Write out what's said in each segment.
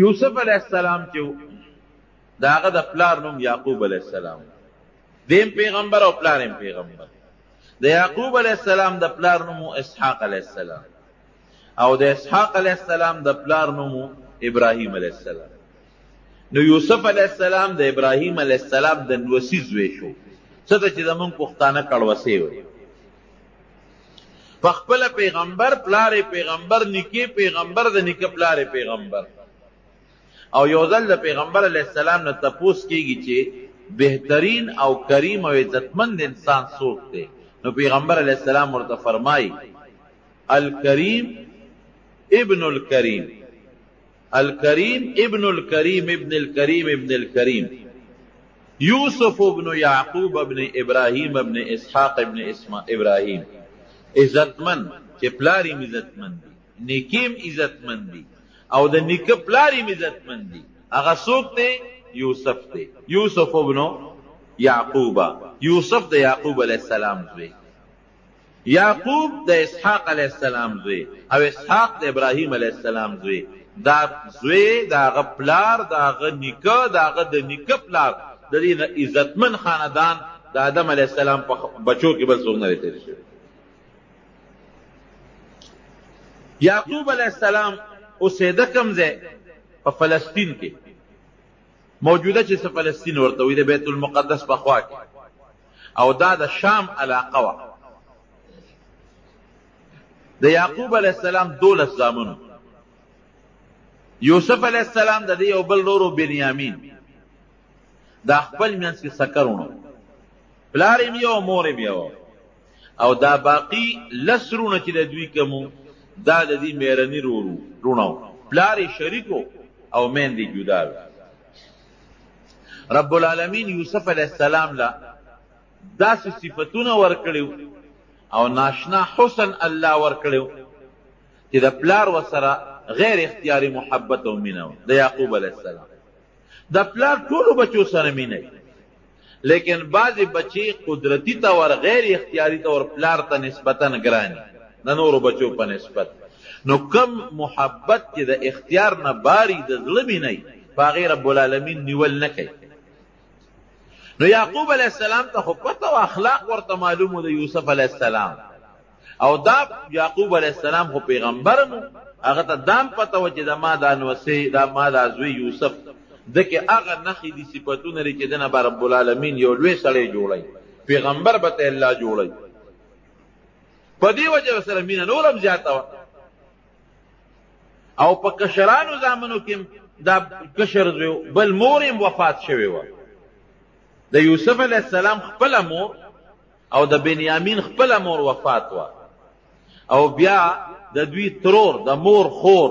یوسف علیہ السلام چې د هغه د پلار نوم یعقوب علیہ السلام، دیم پیغمبر او پلاریم پیغمبر. د یعقوب علیہ السلام د پلار نوم اسحاق علیہ السلام، او د اسحاق علیہ السلام د پلار نوم ابراهیم علیہ السلام. نو یوسف علیہ السلام د ابراهیم علیہ السلام د نوسی زوی شو، څه ته چې زمونږ پښتانه کړوسې وي. پخپله پیغمبر، پلار پیغمبر، نیکه پیغمبر، د نیکه پلار پیغمبر. او یو ځل د پیغمبر علیہ السلام نه تپوس کیږي چې بهترین او کریم او عزتمند انسان څوک دی؟ نو پیغمبر علیہ السلام ورته فرمایي الکریم ابن الکریم، الکریم ابن الکریم ابن الکریم ابن الکریم، یوسف ابن یعقوب ابن ابراہیم ابن اسحاق ابن ابراہیم. عزتمند چې پلاریم عزتمند دی، نیکیم عزتمند دی، او د نیکه پلاریم عزتمند دی. هغه څوک دی؟ یوسف دی. یوسف ابن یعقوب، یوسف د یعقوب علیہ السلام زوی، یعقوب د اسحاق علیہ السلام زوی، او اسحاق د ابراہیم علیہ السلام زوی. دا زوی دا هغه پلار، دا هغه نیکه، دا هغه د نیکه پلار، د دې عزتمن خاندان د آدم علیہ السلام په بچو کې بل څوک نه دی تیر شوی. یعقوب علیہ السلام اوسېده کوم ځای؟ په فلسطین کې، موجوده چې څه فلسطین ورته وي، د بیت المقدس په خوا کې، او دا د شام علاقه وه. د یعقوب علیہ السلام 12 زامنو، یوسف علیہ السلام د دې یو بل ورور بنیامین، دا خپل منځ کې سکرونه، پلار یې یو مور یې یو، او دا باقی لسرونه چې د دوی کومو دا د دې میرني رونو، پلار یې شریکو او میندې جدا. رب العالمین یوسف علیہ السلام لا داسې صفتونه ورکړیو او ناشنا حسن الله ورکړیو چې د پلار وسره غیر اختیاري محبت او مینه د یعقوب علیہ السلام. د پلار ټولو بچو سره مینه، لیکن بعضې بچې قدرتی طور غیر اختیاري طور پلار ته نسبتا ګراني د نورو بچو په نسبت. نو کم محبت چې د اختیار نه باری د زړه مینه په هغې رب العالمین نیول نه کوي. نو یعقوب علیہ السلام ته خو پته او اخلاق ورته معلوم د یوسف علیہ السلام، او دا یعقوب علیہ السلام خو پیغمبر مو، هغه ته دام پته و چې د ما دا نوسی، دا ما دا زوی یوسف دکې هغه نښې دي صفتونه لري چې دنه به رب العالمین یو لوی سړی جوړی، پیغمبر به ته الله جوړی. په دې وجه سره مینه نورم زیاته وه. او په کشرانو زامنو کې دا کشر زوی بل مور یې وفات شوې وه. د یوسف علیہ السلام خپله مور او د بنیامین خپله مور وفات وه، او بیا د دوی ترور د مور خور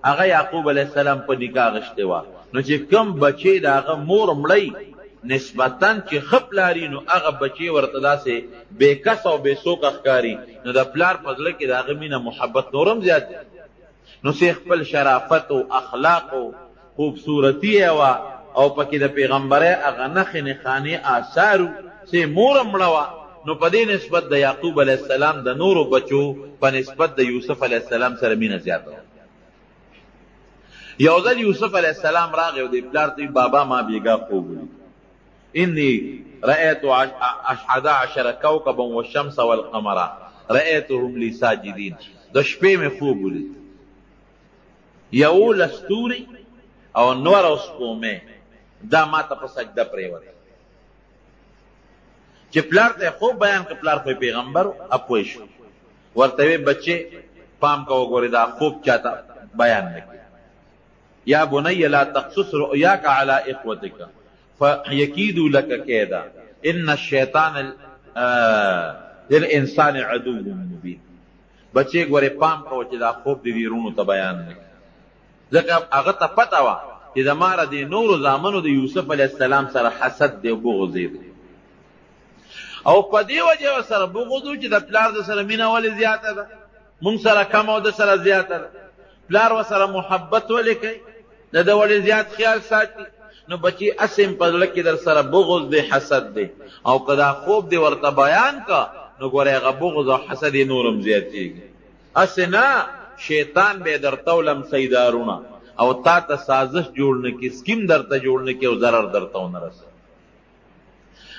هغه یعقوب علیہ السلام په نکاح غشتې وه. نو چې کم بچې د هغه مور مړی نسبتا چې ښه پلاري، نو هغه بچې ورته داسې بې کس او بې سوکه ښکاري. نو د پلار په زړه کې د هغه مینه محبت نورم زیات دی. نو سې خپل شرافت او اخلاق او خوبصورتي یې وه، او پکې د پیغمبرۍ هغه نښې نښانې آثارو سې مور مړه وه. نو په دې نسبت د یعقوب علیہ السلام د نورو بچو په نسبت د یوسف علیہ السلام سره مینه زیاته وه. یو ځل یوسف علیہ السلام راغی او د پلار ته بابا ما بیګا خوب ولید، انی رأیت 11 کوكبا والشمس والقمر رأیتهم لی ساجدین. د شپې مې خوب ولید، 11 ستوري او نور او سپومې دا ما ته په سجده پرېوته. چې پلار ته خوب بیان که پلار خو پیغمبر اپوی شو، ورته وی بچې پام کا وګورې دا خوب چاته بیان نه کړي. یا بنی لا تقصص رؤیاک علی اخوتک فیکیدوا لک کیدا ان الشیطان للانسان عدو مبین. بچې ګورې پام کوه چې دا خوب د دې رونو ته بیان نه کړي، ځکه هغه ته پته وه چې د ماره د نورو زامنو د یوسف علیہ السلام سره حسد دی او بغض دی، او په دې وجه سره بغض و چې د پلار د سره مینه ولې زیاته ده، مونږ سره کم او د سره زیاته ده. پلار و سره محبت ولې کوي، د ده ولې زیات خیال ساتي. نو بچی اسم په زړه کې در سره بغض دی، حسد دی، او که دا خوب دی ورته بیان کا نو ګورې هغه بغض او حسد یې نورم زیاتېږي. هسې نه شیطان به درته ولم سیدارونه، او تا ته سازش جوړ نه کړي، سکیم درته جوړ نه کړي او ضرر درته ونه رسوي.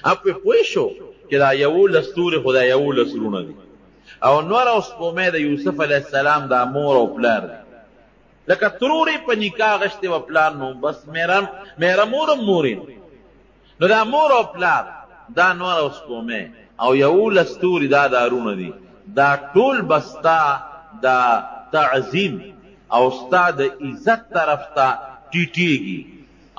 اب پې پوه شو چې دا 11 تورې خو دا 11 وروڼه دي او نور او سپومې د یوسف علیه السلام دا مور او پلار دي. لکه ترورې په نکاح غشتې و پلار نو بس میره مورم مورین، نو دا مور او پلار دا نور او سپومې او 11 تورې دا دارونه دي. دا ټول بستا دا تعظیم او ستا د عزت طرف ته ټیټېږي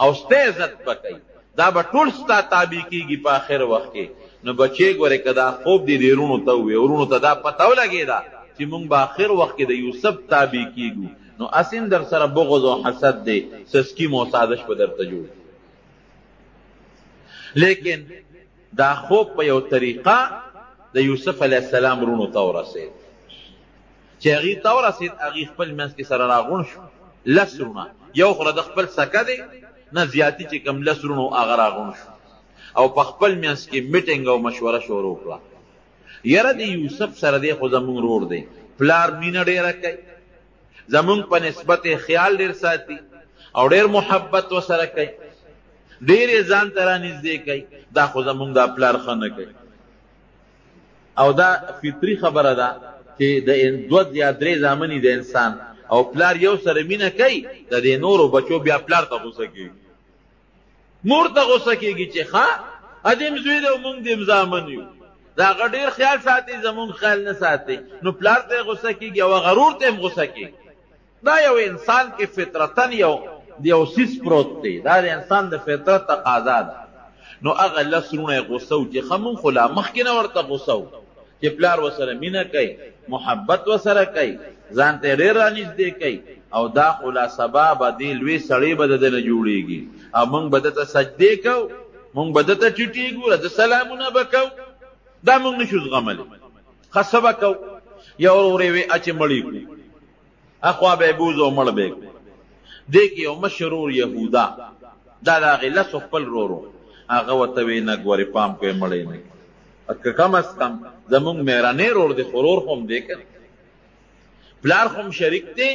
او ستا عزت بکوي، دا به ټول ستا تابع کېږي په آخر وخت کې. نو بچې ګورې که دا خوب دې د وروڼو ته ووایې، وروڼو ته دا پته ولګېده چې موږ به آخر وخت کې د یوسف تابع کېږو، نو اسیم در سره بغض او حسد دی، سسکیم او سازش به درته جوړ. لیکن دا خوب په یو طریقه د یوسف علیه السلام وروڼو ته ورسېد چې هغې ته ورسېد، هغې خپل منځ کې سره راغونډ شو 10 وروڼه، یو خو د خپل سکه دی نه زیاتي چې کوم 10 وروڼو هغه راغونډ شو او په خپل منځ کې میټینګ او مشوره شروع کړه. یاره د یوسف سره دی خو زمونږ رور دی، پلار مینه ډېره کوي، زمونږ په نسبت خیال ډېر ساتي او ډېر محبت ورسره کوي، ډېر یې ځان ته رانږدې کوي، دا خو زمونږ دا پلار ښه نه کوي. او دا فطري خبره ده چې د 2 یا 3 زامنې د انسان او پلار یو سره مینه کوي، د دې نورو بچو بیا پلار ته غوسه کېږي، مور ته غوسه کېږي چې ښه ادم زوی دی او موږ دې زامن یو، د هغه ډېر خیال ساتي زمونږ خیال نه ساتي، نو پلار ته غوسه کېږي او غرور ته هم غوسه کېږي. دا یو انسان کې فطرتن یو سیس پروت دی، دا د انسان د فطرت تقاضا ده. نو هغه 10 وروڼه یې غوسه و چې ښه مونږ خو لا مخکې نه ورته غوسه و چې پلار ورسره مینه کوي، محبت ورسره کوي، ځان ته ډېر رانږدې کوي، او دا خو لا سبا به دې لوی سړی به د ده نه جوړېږي او موږ به ده ته سجدې کوو، موږ به ده ته ټیټېږو، د سلامونه به کوو، دا موږ نشو زغملی. ښه څه به کوو؟ یو ورور یې وې اچې مړی کړو، اخوا به یې بوځو او مړ به یې کړو. دې کې یو مشر ورور یهودا، دا د هغې 10 خپل ورور هغه ورته وې نه ګورې پام کوې مړی نه کړي، که کم از کم زمونږ مهرنی ورور دی خو ورور خو هم دی که پلار خو هم شریک دی،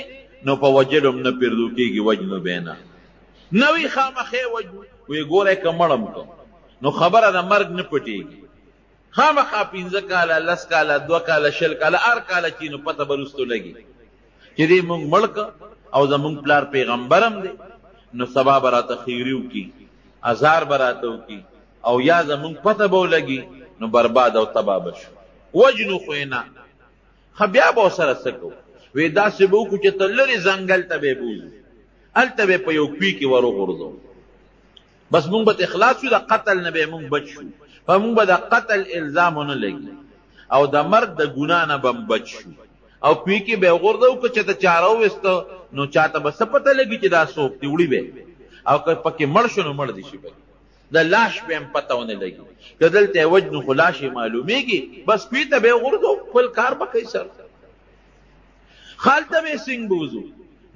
نو په وجلو هم نه پیردو کېږي، وجنو به نه نه وي خامخې وجنو. وی ګوری که مړم کړم نو خبره د مرګ نه پټېږي، خامخا 15 کاله 10 کاله 2 کاله 20 کاله هر کاله چې نو پته به رستو لګي چې دې مونږ مړ که او زمونږ پلار پیغمبر هم دی، نو سبا به راته خیري وکړي، ازار به راته وکړي او یا زمونږ پته به ولګي، نو برباد او تباه به شو. وجنو خو یې نه، ښه بیا به ورسره څه کوو؟ وی داسې به وکړو چې ته لرې ځنګل ته به یې بوځو، هلته به یې په یو کوي کې ور وغورځو، بس مونږ به اخلاص شو، د قتل نه به مونږ بچ شو، په مونږ به د قتل الزام ونه لګي او د مرګ د ګناه نه به بچ شو. او کوي کې به یې وغورځو که چېرته چاره وویسته نو چاته به څه پته لګي چې دا څوک دی، وړي به او که پکې مړ شو نو مړ دي شي، د لاش به هم پته ونه لګي، که دلته یې وجنو خو لاش یې معلومېږي، بس کوي ته به یې وغورځو، خپل کار به کوي سر خالته به یې څنګ بوځو.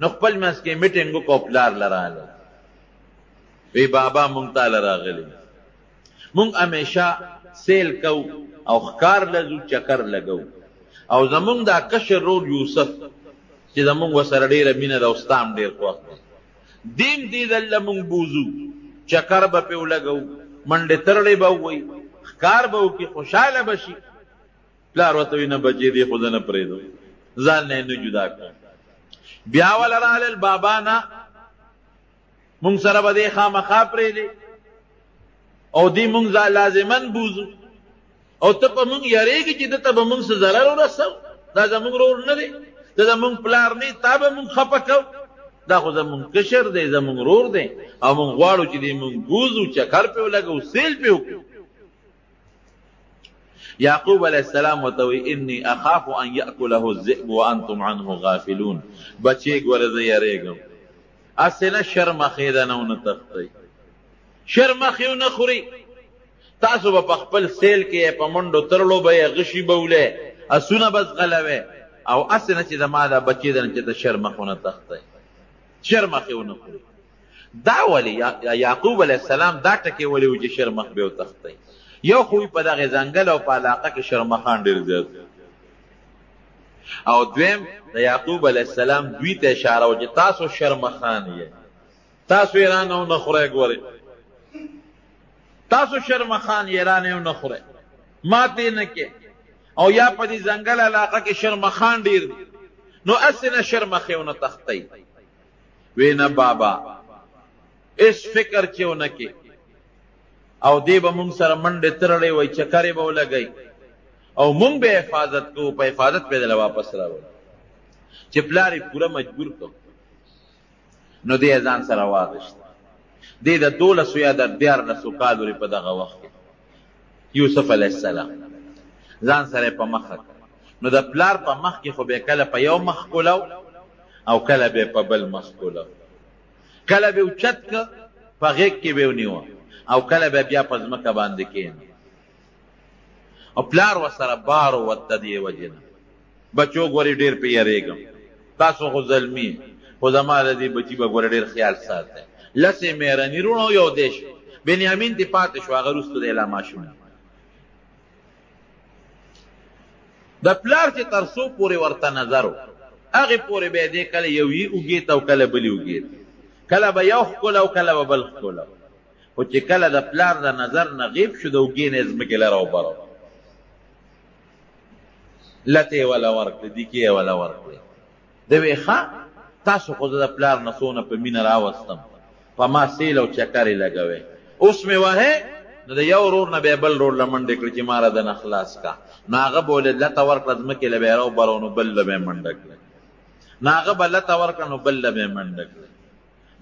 نو خپل منځ کې میټینګ وکړو، پلار له راغله وی بابا مونږ تاله راغلی، مونږ همیشه سیل کو او ښکار لځو چکر لګو، او زمونږ دا کشر رور یوسف چې زمونږ ورسره ډېره مینه ده او ستا هم ډېر خوښ دی، دیم دې دله مونږ بوځو، چکر به پې ولګو، منډې ترړې به ووایي، ښکار به وکړي، خوشحاله به شي. پلار ورته وایي نه بچې دې خو زه نه پرېږدم، ځان نه یې نه جدا کړم. بیا وله راغلل بابا نه مونږ سره به دې خامخا پرېږدې او دې مونږ لازمن بوځو او ته په مونږ یارېږي چې ده ته به مونږ څه ضرر ورسو، دا زمونږ رور نه دی، ته زمونږ پلار نه تا به مونږ خفه کوو، دا خو زمونږ کشر دی، زمونږ رور دی او مونږ غواړو چې دې مونږ بوځو، چکر پې ولګو، سیل پې وکړو. یعقوب علیه السلام ورته وایي انی اخاف ان یأکله الذئب وانتم عنه غافلون، بچې ګوره زه یارېږم، هسې نه شرمخې ده نه ونه تښتئ، شرمخې ونه خوري، تاسو به په خپل سیل کې په منډو ترړو به یې غشي به ولئ، اسونه به ځغلوئ، او هسې نه چې زما دا بچې ده نه چې ته شرمخ ونه تښتئ، شرمخې ونه خوري. دا ولې یعقوب علیه السلام دا ټکې ولې و چې شرمخ به وتښتئ؟ یو خو په دغه ځنګل او په علاقه کې شرمخان ډېر زیات، او دویم د یعقوب علیه السلام دوی ته اشاره و چې تاسو شرمخان یې، تاسو یې رانه ونه خورئ. ګورئ تاسو شرمخان یې رانه ونه خورئ، ماتې نه کې. او یا په دې ځنګل علاقه کې شرمخان ډېر دي، نو هسې نه شرمخې ونه تښتئ. وی نه بابا اس فکر چې ونه کې، او دی به مونږ سره منډې ترړې وای، چکرې به ولګئ او مونږ به حفاظت کوو، په حفاظت به دله واپس راوړو. چې پلار یې پوره مجبور کړو، نو دی یې ځان سره واغېست. دی د 12 یا د 14 کالو په دغه وخت کې یوسف علیه السلام ځان سره په مخه کړ. نو د پلار په مخ کې خو به کله په یو مخ کولو او کله به په بل مخ کولو، کله به اوچت که په غیږ کې به ونیوه او کله به بیا په ځمکه باندې کېنه. او پلار ورسره بار وت د دې وجې نه. بچو ګورې ډېر پې یېرېږم، تاسو خو زلمي، خو زما د دې بچي به ګوره ډېر خیال ساتئ. 10 مېرني وروڼو یو دی شو، بنیامین دې پاتې شو، هغه وروسته دی لا ماشوم. د پلار چې تر څو پورې ورته نظر و، هغې پورې به یې دی کله یو یې اوږې ته او کله بلې اوږې ته، کله به یو ښکله او کله به بل ښکله. خو چې کله د پلار د نظر نه غیب شو، د اوږې نه یې ځمکې لره وبره، لته یې وله ورکړې، دیکې یې وله ورکړې. ده وی ښه تاسو خو زه د پلار نه څونه په مینه راوستم، په ما سیل او چکر یې لګوئ، اوس مې وهې نو د یو ورور نه به یې بل ورور له منډې کړې چې ما رادنه خلاص کا. نو هغه به ولې لته ورکړه ځمکې له به یې راوبرو، نو بل له به یې منډه کړه. نو هغه به لته ورکړه نو بل له به یې منډه کړه.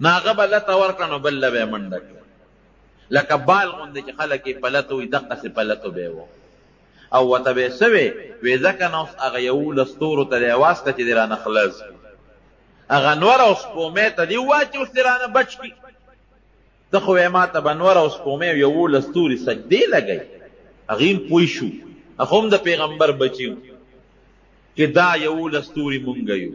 نو هغه به لته ورکړه نو بل له به یې منډه کړه. لکه بال غوندې چې خلک یې پلته وي، دقسې پلتو به یې و. او ورته به یې څه وې؟ وې ځکه نو اوس هغه 11 ستورو ته دې واستله چې دې رانه خلاص کړي. هغه نور او سپومې ته دې ووایه چې اوس دې رانه بچ کړي. ته خو یې ما ته به نور او سپومې 11 ستوري سجدې لګئ. هغې هم پوه شو، هغه هم د پیغمبر بچي و چې دا 11 ستوري مونږ یو،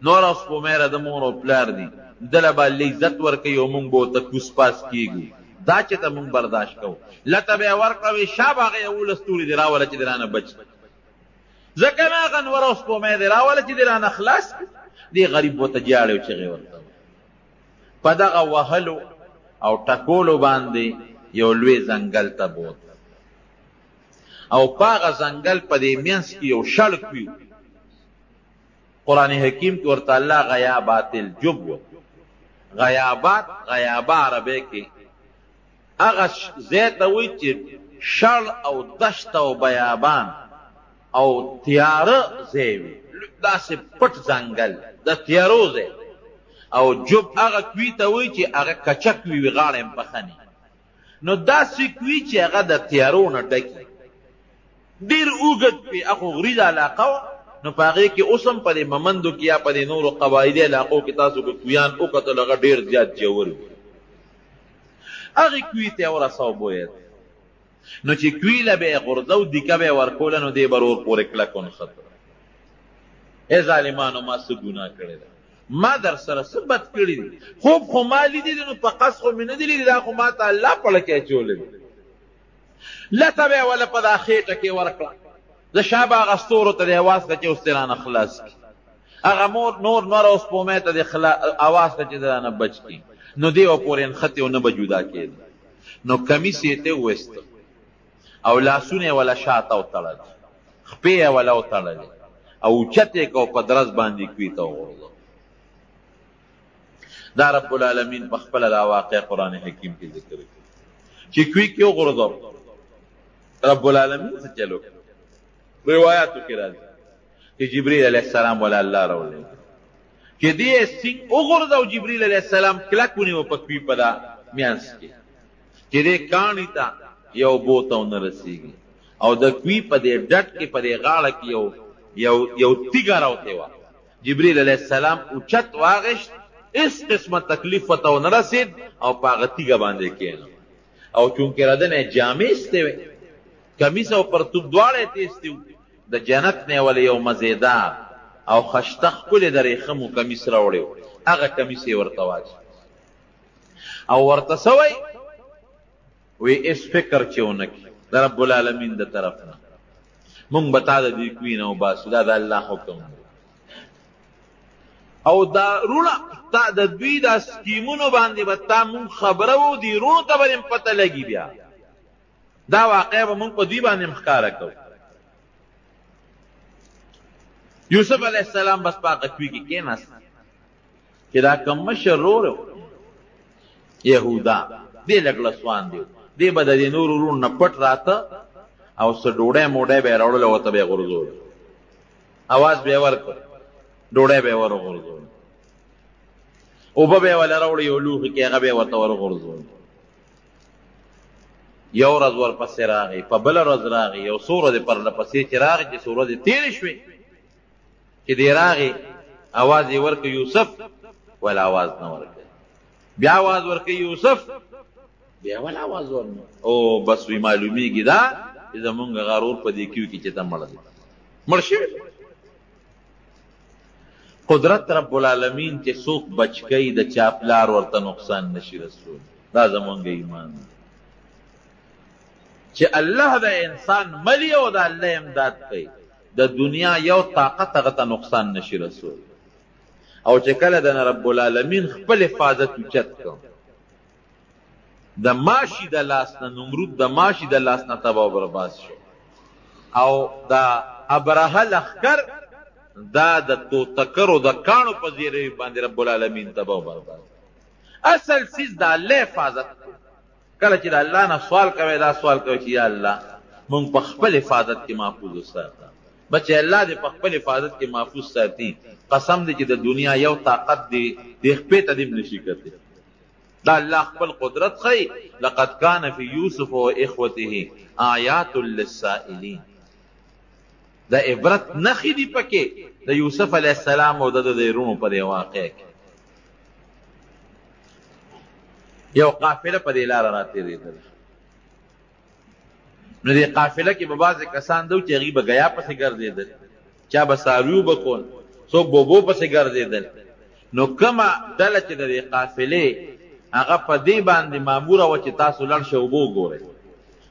نور او سپومې را د مور او پلار دي، دله به الله عزت ورکوي او مونږ به ورته کوس پاس کېږو. دا چې ته مونږ برداشت کوو. لته به یې ورکړه، وی شابه هغه 11 ستوري دې راوله چې دې رانه بچ کړي. ځکه نه هغه نور او سپومې دې راوله چې دې رانه خلاص کړي. دې غریب ورته جاړې او چغې ورته. په دغه وهلو او ټکولو باندې یو لوی ځنګل ته بوت، او په هغه ځنګل په دې منځ کې یو شړک وي. قرآن حکیم کې ورته الله غیابات الجب و. غیابات غیابه عربی کې هغه ځای ته وایي چې شړ او دشت او بیابان او تیاره ځای وي، داسې پټ ځنګل د تیارو ځای. او جب هغه کوي ته وایي چې هغه کچک وي، غاړه یې پخني. نو داسې کوي چې هغه د تیارو نه ډکي، ډېر اوږد وي. هغه غریزه علاقه وه، نو په هغې کې اوس هم په دې ممندو کې یا په دې نورو قبایلي علاقو کې تاسو که کویان وکتل، هغه ډېر زیات ژور وي. هغې کوي ته یې ورسو بوید. نو چې کوي له به یې غورځو، دیکه به یې ورکوله، نو دې به ور پورې کلک ونښته. ای ظالمانو ما څه ګناه کړې ده، ما در سره څه بد کړي دي؟ خوب خو ما لیدي دي، نو په قصد خو مې نه دي لیدي، دا خو ما ته الله پړکې اچولی دي. لته به یې وله په دا خېټه کې ورکړه، د شابه هغه ستورو ته دې اواز کړه چې اوس دې رانه خلاص کړي. هغه نور او سپومې ته دې اواز کړه چې دې رانه بچ کړي. نو دې به پورې نښتې او نه به جدا کېده. نو کمیس یې ته وویسته او لاسونه یې وله شاته وتړل، خپې یې وله وتړلې او اوچت یې که په درز باندې کوي ته وغورځو. دا رب العالمین په خپله دا واقع قرآن حکیم کې ذکر کړي چې کوي کې وغورځو. رب العالمین څه چلو روایاتو کې راځي چې جبریل علیه السلام ولا الله راولېږي چې دې سینګ وغورځو. جبریل علیه السلام کلک ونیو په کوي په دا میانس کې چې دې کاڼي ته یو بوته ونه رسېږي، او د کوي په دې ډټ کې په دې غاړه کې یو تیږه راوتې وه. جبریل علیه السلام اوچت واغېشت، هېڅ قسمه تکلیف ورته ونه رسېد، او په هغه تیږه باندې کېنه. او چونکې ردنه یې جامې ایستې وې، کمیس او پرتوب دواړه یې تېستې وو، د جنت نه یې ولې یو مزېدار او خشته ښکلې د ریخمو کمیس راوړی و. هغه کمیس یې ورته واچوي او ورته څه وایي؟ وی هېڅ فکر چې ونه کړي د رب العالمین د طرف نه. مونږ به تا د دې کوی نه وباسو دا د الله حکم دی او دا رونه تا د دوی دا سکیمونو باندې به تا مونږ خبره وو دي رونو ته به پته لګي بیا دا واقع به مونږ په دوی باندې ښکاره کوو یوسف علیه السلام بس په هغه کوی کې کېناست چې دا کوم مشر ورور یهودا دې لږ لسوان دی دې به د دې نورو ورونو نه پټ راته او څه ډوډۍ موډۍ به یې راوړله ورته به یې غورځول اواز به یې ورکړ ډوډۍ به یې ورغورځول اوبه به یې وله راوړي یو لوښي کې هغه به یې ورته ورغورځول یو ورځ ورپسې راغی په بله ورځ راغی یو څو ورځې پرله پسې چې راغی چې څو ورځې تېرې شوې چې دی راغی اواز یې ورکړ یوسف ولا آواز نه ورکړ بیا آواز ورکړ یوسف بیا ولا آواز ورنه او بس وی معلومیږي دا چې زمونږ غرور په دې کیو کې چې ته مړ دی مړ شوی قدرت رب العالمین چې څوک بچ کوي د چا پلار ورته نقصان نشي رسول دا زمونږ ایمان چې الله د انسان ملی او د الله امداد کوي د دنیا یو طاقت هغه ته نقصان نشي رسول او چې کله د رب العالمین خپل حفاظت اوچت کړ د ماشي د لاس نه نمرود د ماشي د لاس نه تباه او برباد شو او دا ابرهه لښکر دا د توتکرو د کاڼو په زیری باندې رب العالمین تباه او برباد اصل سیز د الله حفاظت کله چې د الله نه سوال کوي دا سوال کوي چې یا الله مونږ په خپل حفاظت کې محفوظ وساته بچې الله دې په خپل حفاظت کې محفوظ ساتي قسم دې چې د دنیا یو طاقت دی د خپې ته دې نشي کوي دا الله خپل قدرت خی لقد کان فی یوسف و اخوته آیات للسائلین دا عبرت نخې دي پکې د یوسف علیه السلام او د رونو په دې واقع کې یو قافله په دې لاره راتېرېدل نو دې قافله کې به بعضې کسان دو چې هغوی به ګیا پسې ګرځېدل چا به څارویو به کول څوک بوبو پسې ګرځېدل نو کومه ډله چې د دې قافلې هغه په دې باندې ماموره وه چې تاسو لړ شئ اوبه وګورئ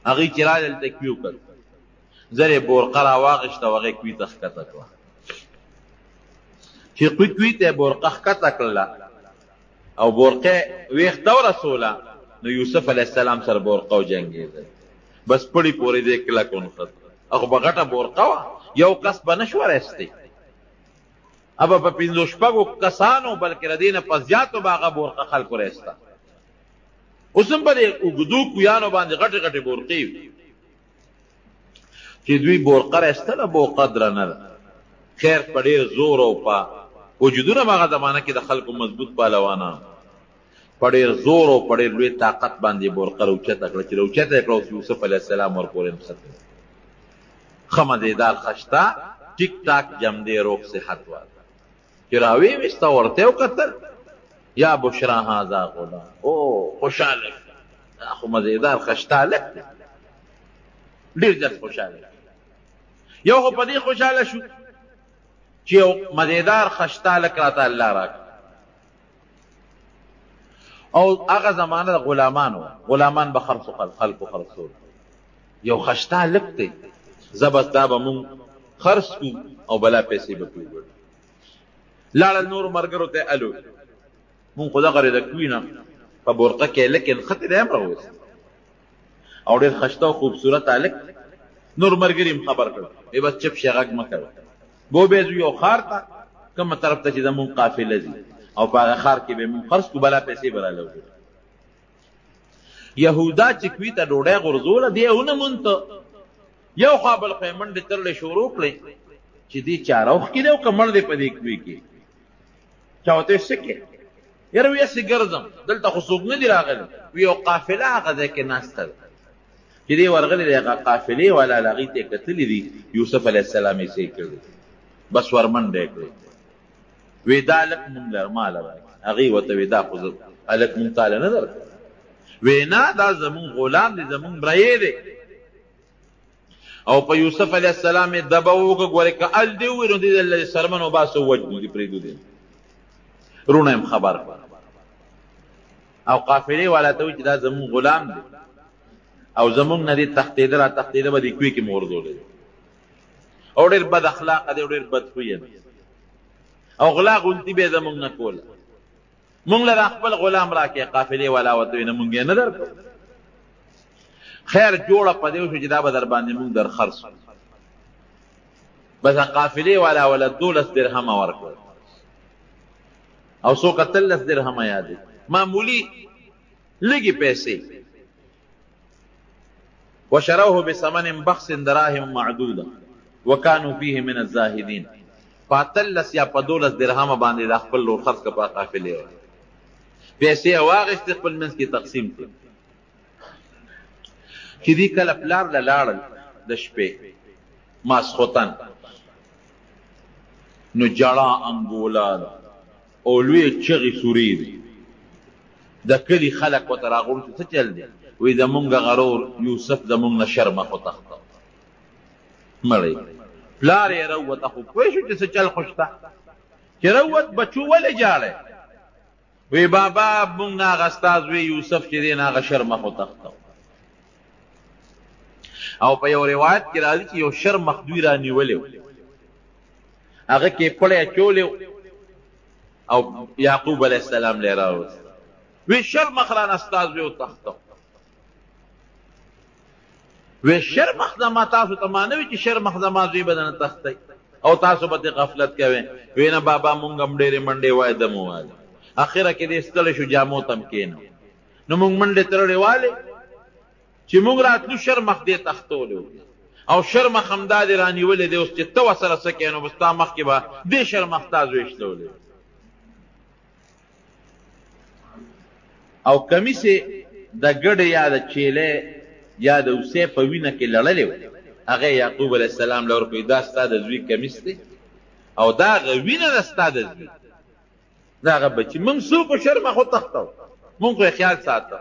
هغوی چې راغلل دلته کوي وکړ زر یې بورقه راواغېسته او هغې کوي ته ښکته کړه چې کوي ته یې بورقه ښکته کړله او بورقه ویښته ورسوله نو یوسف علیه السلام سره بورقه وجنګېدل بس پړی پورې دې کلک ونښت هغه به غټه بورقه وه یو کس به نه شوه راستی ابه په پنځو شپږو کسانو بلکې د دې نه په زیاتو به هغه بورقه خلکو راسته اوس هم په دې اوږدو کویانو باندې غټې غټې بورقې وي چې دوی بورقه رایستله بورقه درنه ده خیر په ډېر زور او په وجودونه به هغه زمانه کې د خلکو مضبوط پهلوانان په ډېر زور او په ډېر لوی طاقت باندې بورقه راوچته کړه چې راوچته یې کړه اوس یوسف علیه السلام ورپورې نښتې ښه مزېدار خشته ټیک ټاک جمدې روغ صحت واله چې راویې ویسته ورته یې وکتل یا بشرا هذا غلام او خوشحاله دا خو مزېدار خشته هلک دی ډېر زیات خوشحاله یو خو په دې خوشحاله شو چې یو مزېدار خشته هلک راته الله راکړه او هغه زمانه د غلامانو غلامان به خلکو خرڅول یو خشته هلک دی زه بس دا به مونږ خرڅ کړو او بلا پیسې به پرې وړو لاړل نورو ملګرو ته الو مونږ خو دغه د کوي نه په بورقه کې هلک یې نښتې دی هم راوست او ډېر خشته او خوبصورت هلک نور ملګري هم خبر کړ ای بس چپ شي غږ مه کوه بو به ځو یو ښار ته کومه طرف ته چې زمونږ قافله ځي او په هغه ښار کې به مونږ خرڅ کړو بلا پیسې به راله وکړو یهودا چې کوي ته ډوډۍ غورځوله دی یې ونه مونته یو خوا بل خوا یې منډې ترلې شروع کړې چې دې چاروخ کې دی او که مړ دی په دې کوي کې چا ورته څه کې یاره وی هسې ګرځم دلته خو څوک نه دي راغلي وی یو قافله هغه ځای کې ناسته ده چې دی ورغلی دی هغه قافلې والا هغې ته یې کتلي دي یوسف علیه السلام یې څه کړي بس ورمنډه یې کړې وی دا هلک مونږ لر ماله راکړي هغې ورته وی دا خو هلک مونږ تاله نه درکړه وی نه دا زمونږ غلام دی زمونږ برایې دی او په یوسف علیه السلام یې دبه وکړه ګورې که ال دې ووایي نو دې د سرمن وباسو وجنو دې پرېږدو دې رونه یم خبر کړه او قافلې والا ته وایي چې دا زمونږ غلام دی او زمونږ نه دې تښتېده را تښتېده به دې کوی کې مې غورځولی او ډېر بد اخلاقه دی او ډېر بد خویه دی او غلا غونتي به یې زمونږ نه کوله. مونږ له خپل غلام راکې قافلې والا ورته وایي نه مونږ یې نه درکړو. خیر جوړه په دې وشو چې دا به در باندې مونږ در خرڅ کړو. بس قافلې والا ولا 12 درهمه ورکړل او څو 13 درهمه یادې معمولي لږې پیسې. وشروه بثمن بخس دراهم معدوده وكانوا فيه من الزاهدين. 13 یا 12 درهمه باندې د خپل لور خرڅ کړه په قافلې والا. پیسې واغېستې خپل منځ کې تقسیم کړې. چې دې کله پلار له لاړل د شپې ماسخوتن نو جړه انګولا او لوی چغې سورې دي. د کلي خلک ورته راغونډ شو څه چل دی؟ وایي زمونږ غرور یوسف زمونږ نه شرمخ وتښته مړی. پلار یې راووته خو پوه شو چې څه چل خو شته. چې راووت بچو ولې جاړی؟ وی بابا مونږ نه هغه استاذ وی یوسف چې دی نه هغه شرمخ وتښته. او په یو روایت کې راځي چې یو شرمخ دوی رانیولی و هغه کې پړی اچولی او یعقوب علیه السلام لی راوست. وی شرمخ رانه استاذ وی وتښته. وی شرمخ زما تاسو ته ما نه وي چې شرمخ زما زوی به نه تښتی او تاسو به غفلت کوئ. وی نه بابا مونږ هم ډېرې منډې وایده مو واله. اخره کې دې ستړی شو جامو تم کېنو نو مونږ منډې ترړې والې چې مونږ راتلو شرمخ دې تښتولی او شرمخ همدا دې رانیولې دی اوس چې ته ورسره څه کوې نو به ستا مخکې به دې شرمخ تا زوی شلولی او کمیسې د ګډې یا د چیلې یا د اوسې په وینه کې لړلې و. هغه یعقوب علیه السلام له ورکوي دا ستا د زوی کمیس دی او دا هغه وینه ده ستا د زوی دا هغه بچي. مونږ څوک شرمخ وتښتو مونږ خو یې خیال ساته.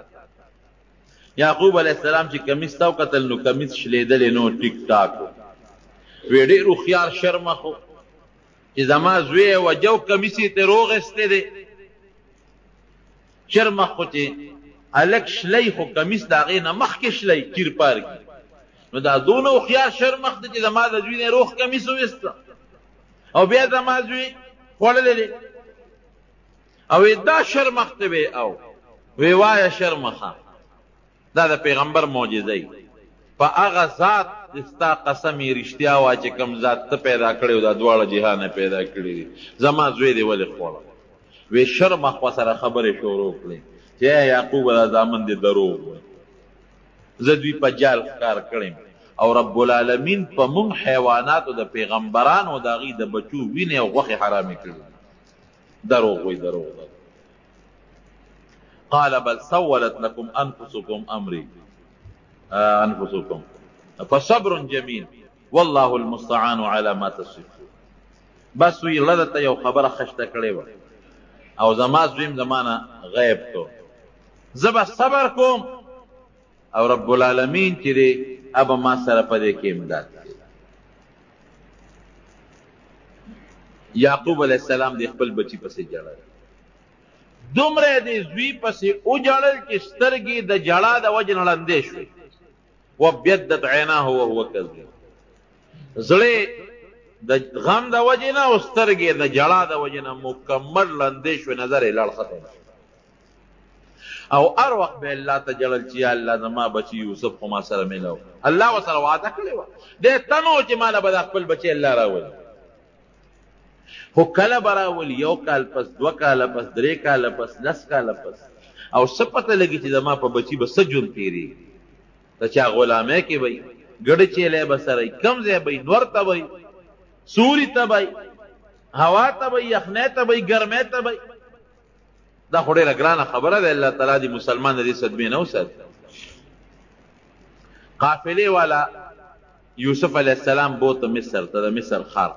یعقوب علیه السلام چې کمیس ته وکتل نو کمیس شلېدلی نو ټیک ټاک و. وی ډېر هوښیار شرمخ و چې زما زوی یې وجه و کمیس یې ترې روغېستی دی. شرمخ خو چې هلک شلی خو کمیس د هغې نه مخکې شلی چیر پار کي نو دا دونه هوښیار شرمخ دی چې زما د زوی نه روغ کمیس وویسته او بیا زما زوی خوړلی دی او دا شرمخ ته وی او وی وایه شرمخه دا د پیغمبر معجزه ای. په هغه ذات ستا قسم یې رښتیا وایه چې کوم ذات ته پیدا کړی او دا دواړه جهانه پیدا کړي دي زما زوی دی ولې خوړه. وی شرمخ ورسره خبرې شروع کړې چې یعقوب دا زامن دې دروغ وایي زه دوی په جال ښکار کړم او رب العالمین په مونږ حیواناتو د پیغمبرانو د هغې د بچو وینې او غوښې حرامې کړي. دروغ وایي دروغ. قال بل سولت لكم انفسكم امري انفسكم فصبر جميل والله المستعان على ما تصفون. بس وی لدته یو خبره خشته کړې وه او زما زویم زمانه غیب تو زه به صبر کوم او رب العالمین چې دی ابه ما سره په دې کې امداد کوي. یعقوب علیه السلام د خپل بچي پسې جړل. دومره د زوی پسې وجړل چې سترګې د جړا د وجې نه ړندې شوې. وابیضت عیناه وهو کظیم. زړې د غم د وجې نه او سترګې د جړا د وجې نه مکمل ړندې شوې نظر یې لړ ختم او هر وخت به الله ته جړل چې یا الله زما بچي یوسف خو ما سره میلاو. الله ورسره وعده کړې وه دې تنو چې ما له به د خپل بچی الله راولي خو کله به راولي 1 کال پس 2 کاله پس 3 کاله پس 10 کاله پس او څه پته لګي چې زما په بچي به څه ژوند تېرېږي. د چا غلامۍ کې به ګډ چیلی به سره کم ځای به نور ته به سوري ته به هوا ته به یخنۍ ته به ګرمۍ ته به. دا خو ډېره ګرانه خبره ده. الله تعالی دې مسلمان د دې صدمې نه وساتي. قافلې والا یوسف علیه السلام بوته مصر ته د مصر ښار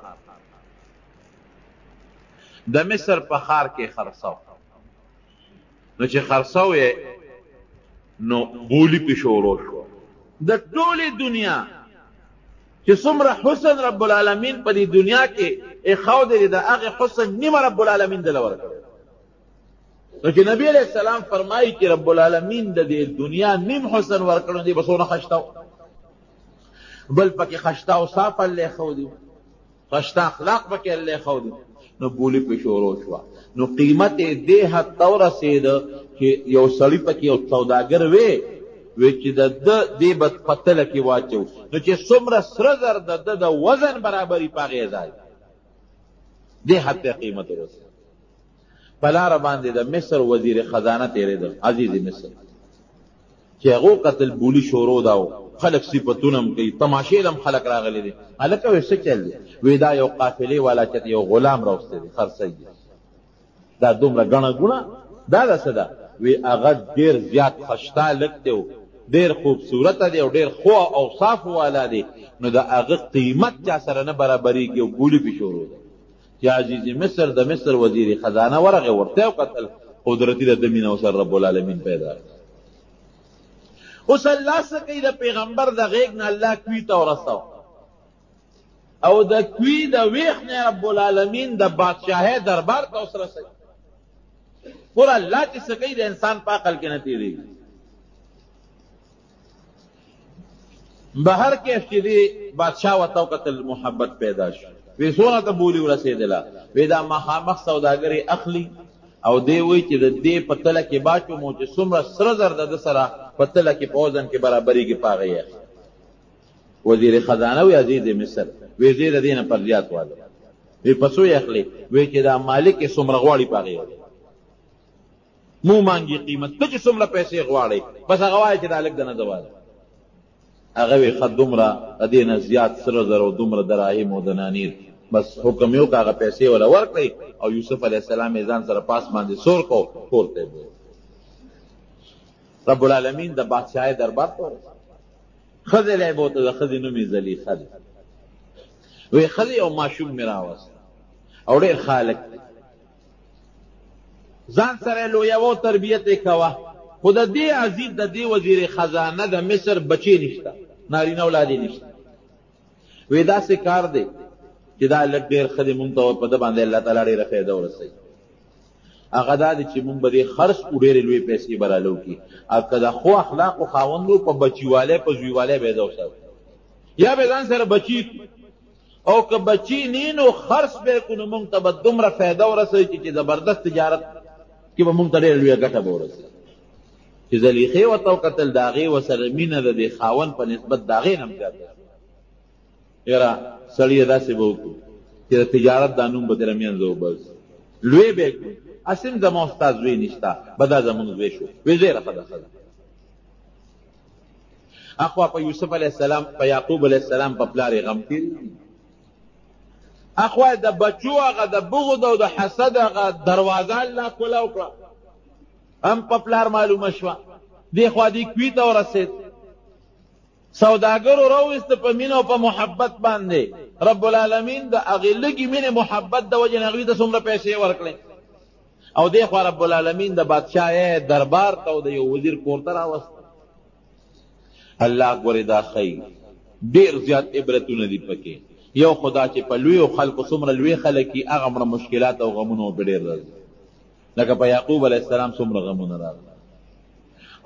د مصر په ښار کې خرڅاو نو چې خرڅاو یې نو بولی پې شروع شو. د ټولې دنیا چې څومره حسن رب العالمین په دې دنیا کې ایښودلی د هغې حسن نیمه رب العالمین دله ورکړی. نو چې نبی علیه السلام فرمایي چې رب العالمین د دې دنیا نیم حسن ورکړی دی به څونه خشته بل پکې خشته او صاف الله ایښودي خشته اخلاق پکې الله خود نو بولی په شروع شو نو قیمت دې حد ته ورسېده چې یو سړی پکې یو سوداګر وی چې د دې بد پتله کې واچو نو چې څومره سره زر د وزن برابري په هغې ځای دې حد ته قیمت ورسېده په لاره باندې د مصر وزیر خزانه تېرېده عزیز مصر چې هغو قتل بولی شروع دا و خلق صفتونه هم کوي تماشې هم خلق راغلی دي هلکه وی څه چل دی وی دا یو قافلې والا چې یو غلام راوستی دی خرڅی دی دا دومره ګڼه ګوڼه دا ده څه ده وی هغه ډېر زیات خشتا لک دی او ډېر خوبصورته دی او ډېر ښو اوصافو والا دی نو د هغه قیمت چا سره نه برابرېږي او بولي پې شروع دی چې عزیز مصر د مصر وزیر خزانه ورغې ورته وکتل قدرتي د ده مینه ورسره رب العالمین پیدا اوس الله څه کوي د پیغمبر د غیږ نه الله کوي ته ورسو او د کوي د ویښ نه رب العالمین د بادشاهۍ دربار ته اوس رسوي ګوره الله چې څه کوي د انسان په عقل کې نه تېرېږي بهر کې چې دی بادشاه ورته وکتل محبت پیدا شو وی څونه ته بولي ورسېدله وی دا مخامخ سوداګرې اخلي او دی وی چې د دې په تله کې باچو مو چې څومره سره زر د ده سره په تله کې په وزن کې برابرېږي په هغه یې وزیر خزانه وی عزیز مصر وی زه د دې نه پر زیات واله وی په څو یې اخلي وی چې دا مالک یې څومره غواړي په هغې مو مانګي قیمت ته چې څومره پیسې غواړئ بس هغه وایي چې دا لږ د نه زواله هغه وی ښه دومره د دې نه زیات سره زر او دومره دراهم او دنانیر بس حکم یې وکړه هغه پیسې وله ورکړئ او یوسف علیه السلام یې ځان سره پاس باندې سور کو کور ته یې رب العالمین د بادشاهۍ دربار ته ورسېد ښځې لی بوته د ښځې نوم یې زلیخه دی وی ښځې یو ماشوم مې راوست او ډېر خالق دی ځان سره لویوه تربیت یې کوه خو د دې عزیز د دې وزیر خزانه د مصر بچې نشته نارینه اولادې نشته وی داسې کار دی چې دا لږ ډېر ښه دی مونږ ته په ده باندې الله تعالی ډېره فایده ورسوي هغه دا دی چې مونږ به دې خرڅ کړو ډېرې لویې پیسې به رالو کړي او که د ښو اخلاقو خاوند و په بچیوالی په زویوالی به یې ده وساتو یا به ځان سره بچي او که بچي نی نو خرڅ به یې کړو نو مونږ ته به دومره فایده ورسوي چې زبردست تجارت کې به مونږ ته ډېره لویه ګټه به ورسوي چې زلیخې ورته وکتل د هغې ورسره مینه د دې خاوند په نسبت د هغې نه هم زیاته یاره سړي یې داسې به وکړو چې د تجارت دا نوم به تېره منځه وباسي لوی به یې کړو اسیم زما ستا زوی نشته به دا زمونږ زوی شو وی زوی رقه ده ښه اخوا په یوسف علیه السلام په یعقوب علیه السلام په پلار یې غم تېر اخوا د بچو هغه د بغض او د حسد هغه دروازه الله کولاو کړه هم په پلار معلومه شوه دې خوا دې کوي ته ورسېد سوداګرو راویسته په مینه او په محبت باندې رب العالمین د هغې لږې مینې محبت د وجې نه هغوی ته څومره پیسې ورکړې او دې خوا رب العالمین د بادشاهۍ دربار ته او د یو وزیر کور ته راوست الله ګورې دا ښیي ډېر زیات عبرتونه دي پکې یو خدا چې په لویو خلکو څومره لوی خلک وي هغه مړه مشکلات او غمونه پې ډېر راځي لکه په یعقوب علیه السلام څومره غمونه راغله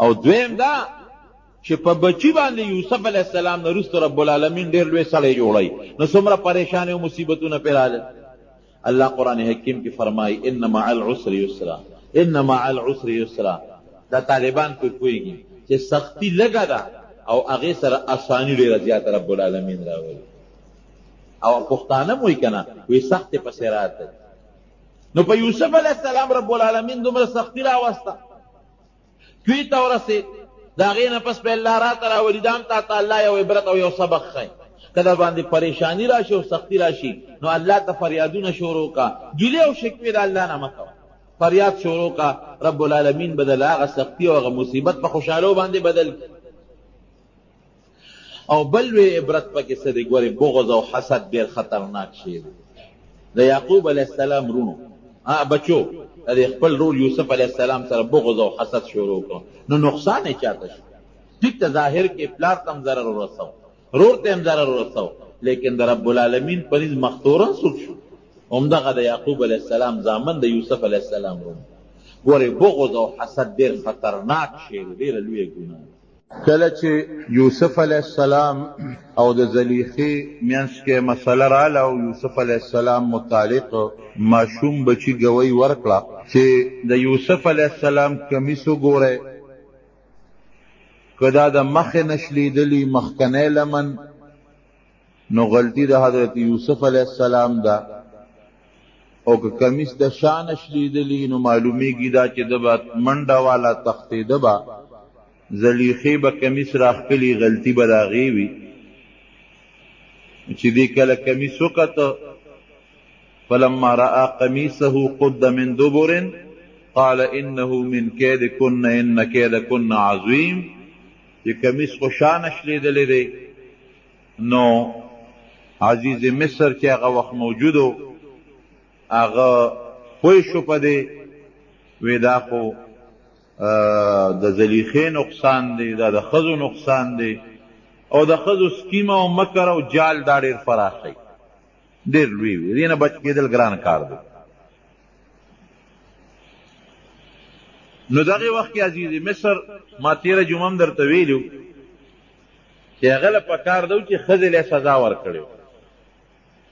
او دویم دا چې په بچي باندې یوسف علیه السلام نه وروسته رب العالمین ډېر لوی سړی جوړی نو څومره پریشانې او مصیبتونه پې راغلل الله قرآن حکیم کې فرمایي ان مع العسر یسرا ان مع العسر یسرا دا طالبان پې پوهېږي چې سختی لږه ده او هغې سره اساني ډېره زیاته رب العالمین راولي او پښتانه مو وایي که نه وایي سختې پسې راته نو په یوسف علیه السلام رب العالمین دومره سختی راوسته کوي ته ورسېد د هغې نه پس به الله راته راولي دا هم تا ته الله یو عبرت او یو سبق ښیي که در باندې پریشانی راشي او سختی راشي نو الله ته فریادونه شروع کا ګیلې او شکوې د الله نه مه کوه فریاد شروع کا رب العالمین به د هغه سختی او هغه مصیبت په خوشحالو باندې بدل او بل لوی عبرت پکې څه دی ګورې بغض او حسد ډېر خطرناک شی دی د یعقوب علیه السلام رونو بچو د خپل رول یوسف علیه السلام سره بغض او حسد شروع کړو نو نقصان یې چاته شو ټیک ته ظاهر کې پلار ته هم ضرر ورسو رور ته هم ضرر ورسو لیکن د رب العالمین په نظ مختورن سود شو همدغه د یعقوب علیه السلام زامن د یوسف علیه السلام رونو ګورې بغض او حسد ډېر خطرناک شی دی ډېره لویه ګناه کله چې یوسف علیه السلام او د زلیخې منځ کې مسله راله او یوسف علیه السلام متعلق ماشوم بچي ګوی ورکړه چې د یوسف علیه السلام کمیس وګورئ، که دا د مخې نشلیدلي مخکنی لمن نو غلطي د حضرت یوسف علیه السلام ده، او که کمیس د شا نشلیدلي نو معلومیږي دا چې ده به منډه والا تختېده به، زلیخې به کمیس راښکلي، غلطي به د هغې وي. چې دې کله کمیس وکته فلما رأى قمیصه قد من دبر قال انه من کیدکن ان کیدکن عظیم. چې کمیس خو شا نشلیدلی دی نو عزیز مصر چې هغه وخت موجودو هغه پوه شو په دې، وی دا خو د زلیخې نقصان دی، دا د ښځو نقصان دی، او د ښځو سکیمه او مکر او جال دا ډېر پراخ دی، ډېر لوی وي، دې نه بچ کېدل ګران کار دی. نو دغې وخت کې عزیز مصر ما تېره جمعه هم درته ویلي چې هغه له پکار ده چې ښځې له سزا ورکړې،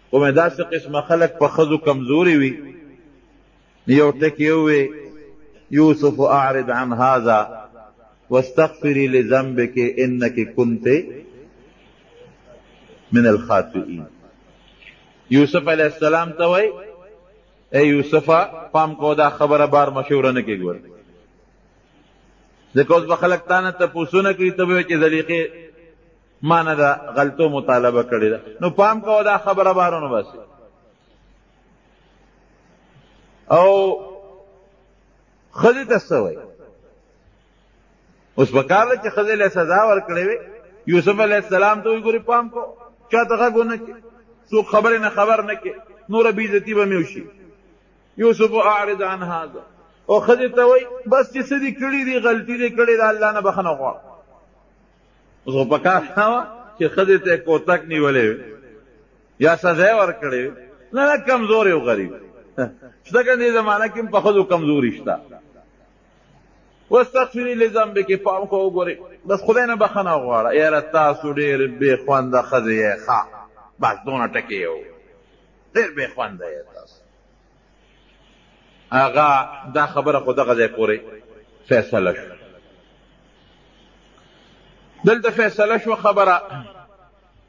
خو مې داسې قسمه خلک په ښځو کمزوري وي. یو ټکي ووی یوسف اعرض عن هذا واستغفري لذنبك انك كنت من الخاطئين. یوسف علیہ السلام ته وای اے یوسفه پام کو دا خبره بار مشوره نه کې ګور، ځکه اوس به خلک تا نه تپوسونه کوي، ته به وایې چې زلیخې ما نه دا غلطو مطالبه کړې ده، نو پام کوه دا خبره بارونه باسي. او ښځې ته څه وایي؟ اوس پکار ده چې ښځې له سزا ورکړې وې. یوسف علیه السلام ته وایي ګورې پام کو، چا ته غږ ونه کړې، څوک خبرې نه خبر نه کړې، نوره بېعزتي به مې وشي. یوسف اعرض عن هذا. او ښځې ته وایي بس چې څه دې کړي دي غلطي دې کړې ده، الله نه بخښنه غواړه. اوس خو پکار نه وه چې ښځې ته یې کوتک نیولی وي یا سزا یې ورکړې وي، نه نه کمزوری او غریب شته که دې زمانه کې هم په ښځو کمزوري شته. واستغفري لذنبک، پام خو وګورئ بس خدای نه بخښنه وغواړه. یاره تاسو ډېر بې خونده ښځې یې، ښه بس دونه ټکې یو ډېر بې خونده یې تاسو. هغه دا خبره خو دغه ځای پورې فیصله شو. دلته فیصله شو خبره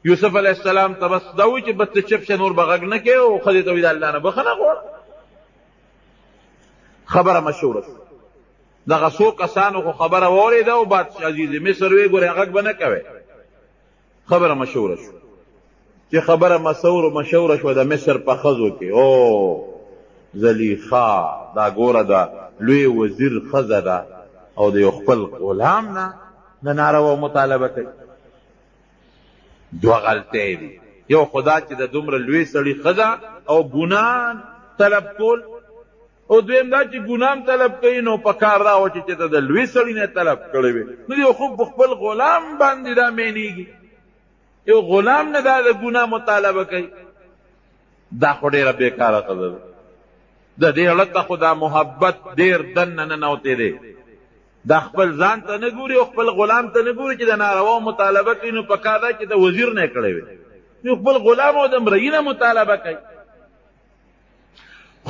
یوسف علیه السلام ته بس دا وایي چې بس ته چپ شه، نور به غږ نه کوې، او ښځې ته وایي د الله نه بخښنه غواړه. خبره مشهوره شوه. دغه څو کسانو خو خبره واورېده او بادشاه عزیز مصر ویې ګورې غږ به نه کوې. خبره مشهوره شوه. چې خبره مشهوره شوه د مصر په ښځو کې، او زلیخا دا ګوره د لوی وزیر ښځه ده او د یو خپل غلام نه د ناروا مطالبه کوي. دوه غلطۍ دي، یو خدا چې د دومره لوی سړي ښځه او ګناه طلب کول، او دویم دا چې ګناه هم طلب کوي نو په کار دا و چې ته د لوی سړي نه طلب کړی وي، نو یو خو په خپل غلام باندې دا مینېږي، یو غلام نه دا د ګناه مطالبه کوي. دا خو ډېره بېکاره ښځه ده. د دې حالت ته خو دا محبت ډېر دننه ننوتی دی. دا خپل ځان ته نه ګوري او خپل غلام ته نه ګوري چې د ناروا مطالبه کوي، نو پکار ده چې د وزیر نه یې کړی وي، نو خپل غلام او د مرئي نه مطالبه کوي.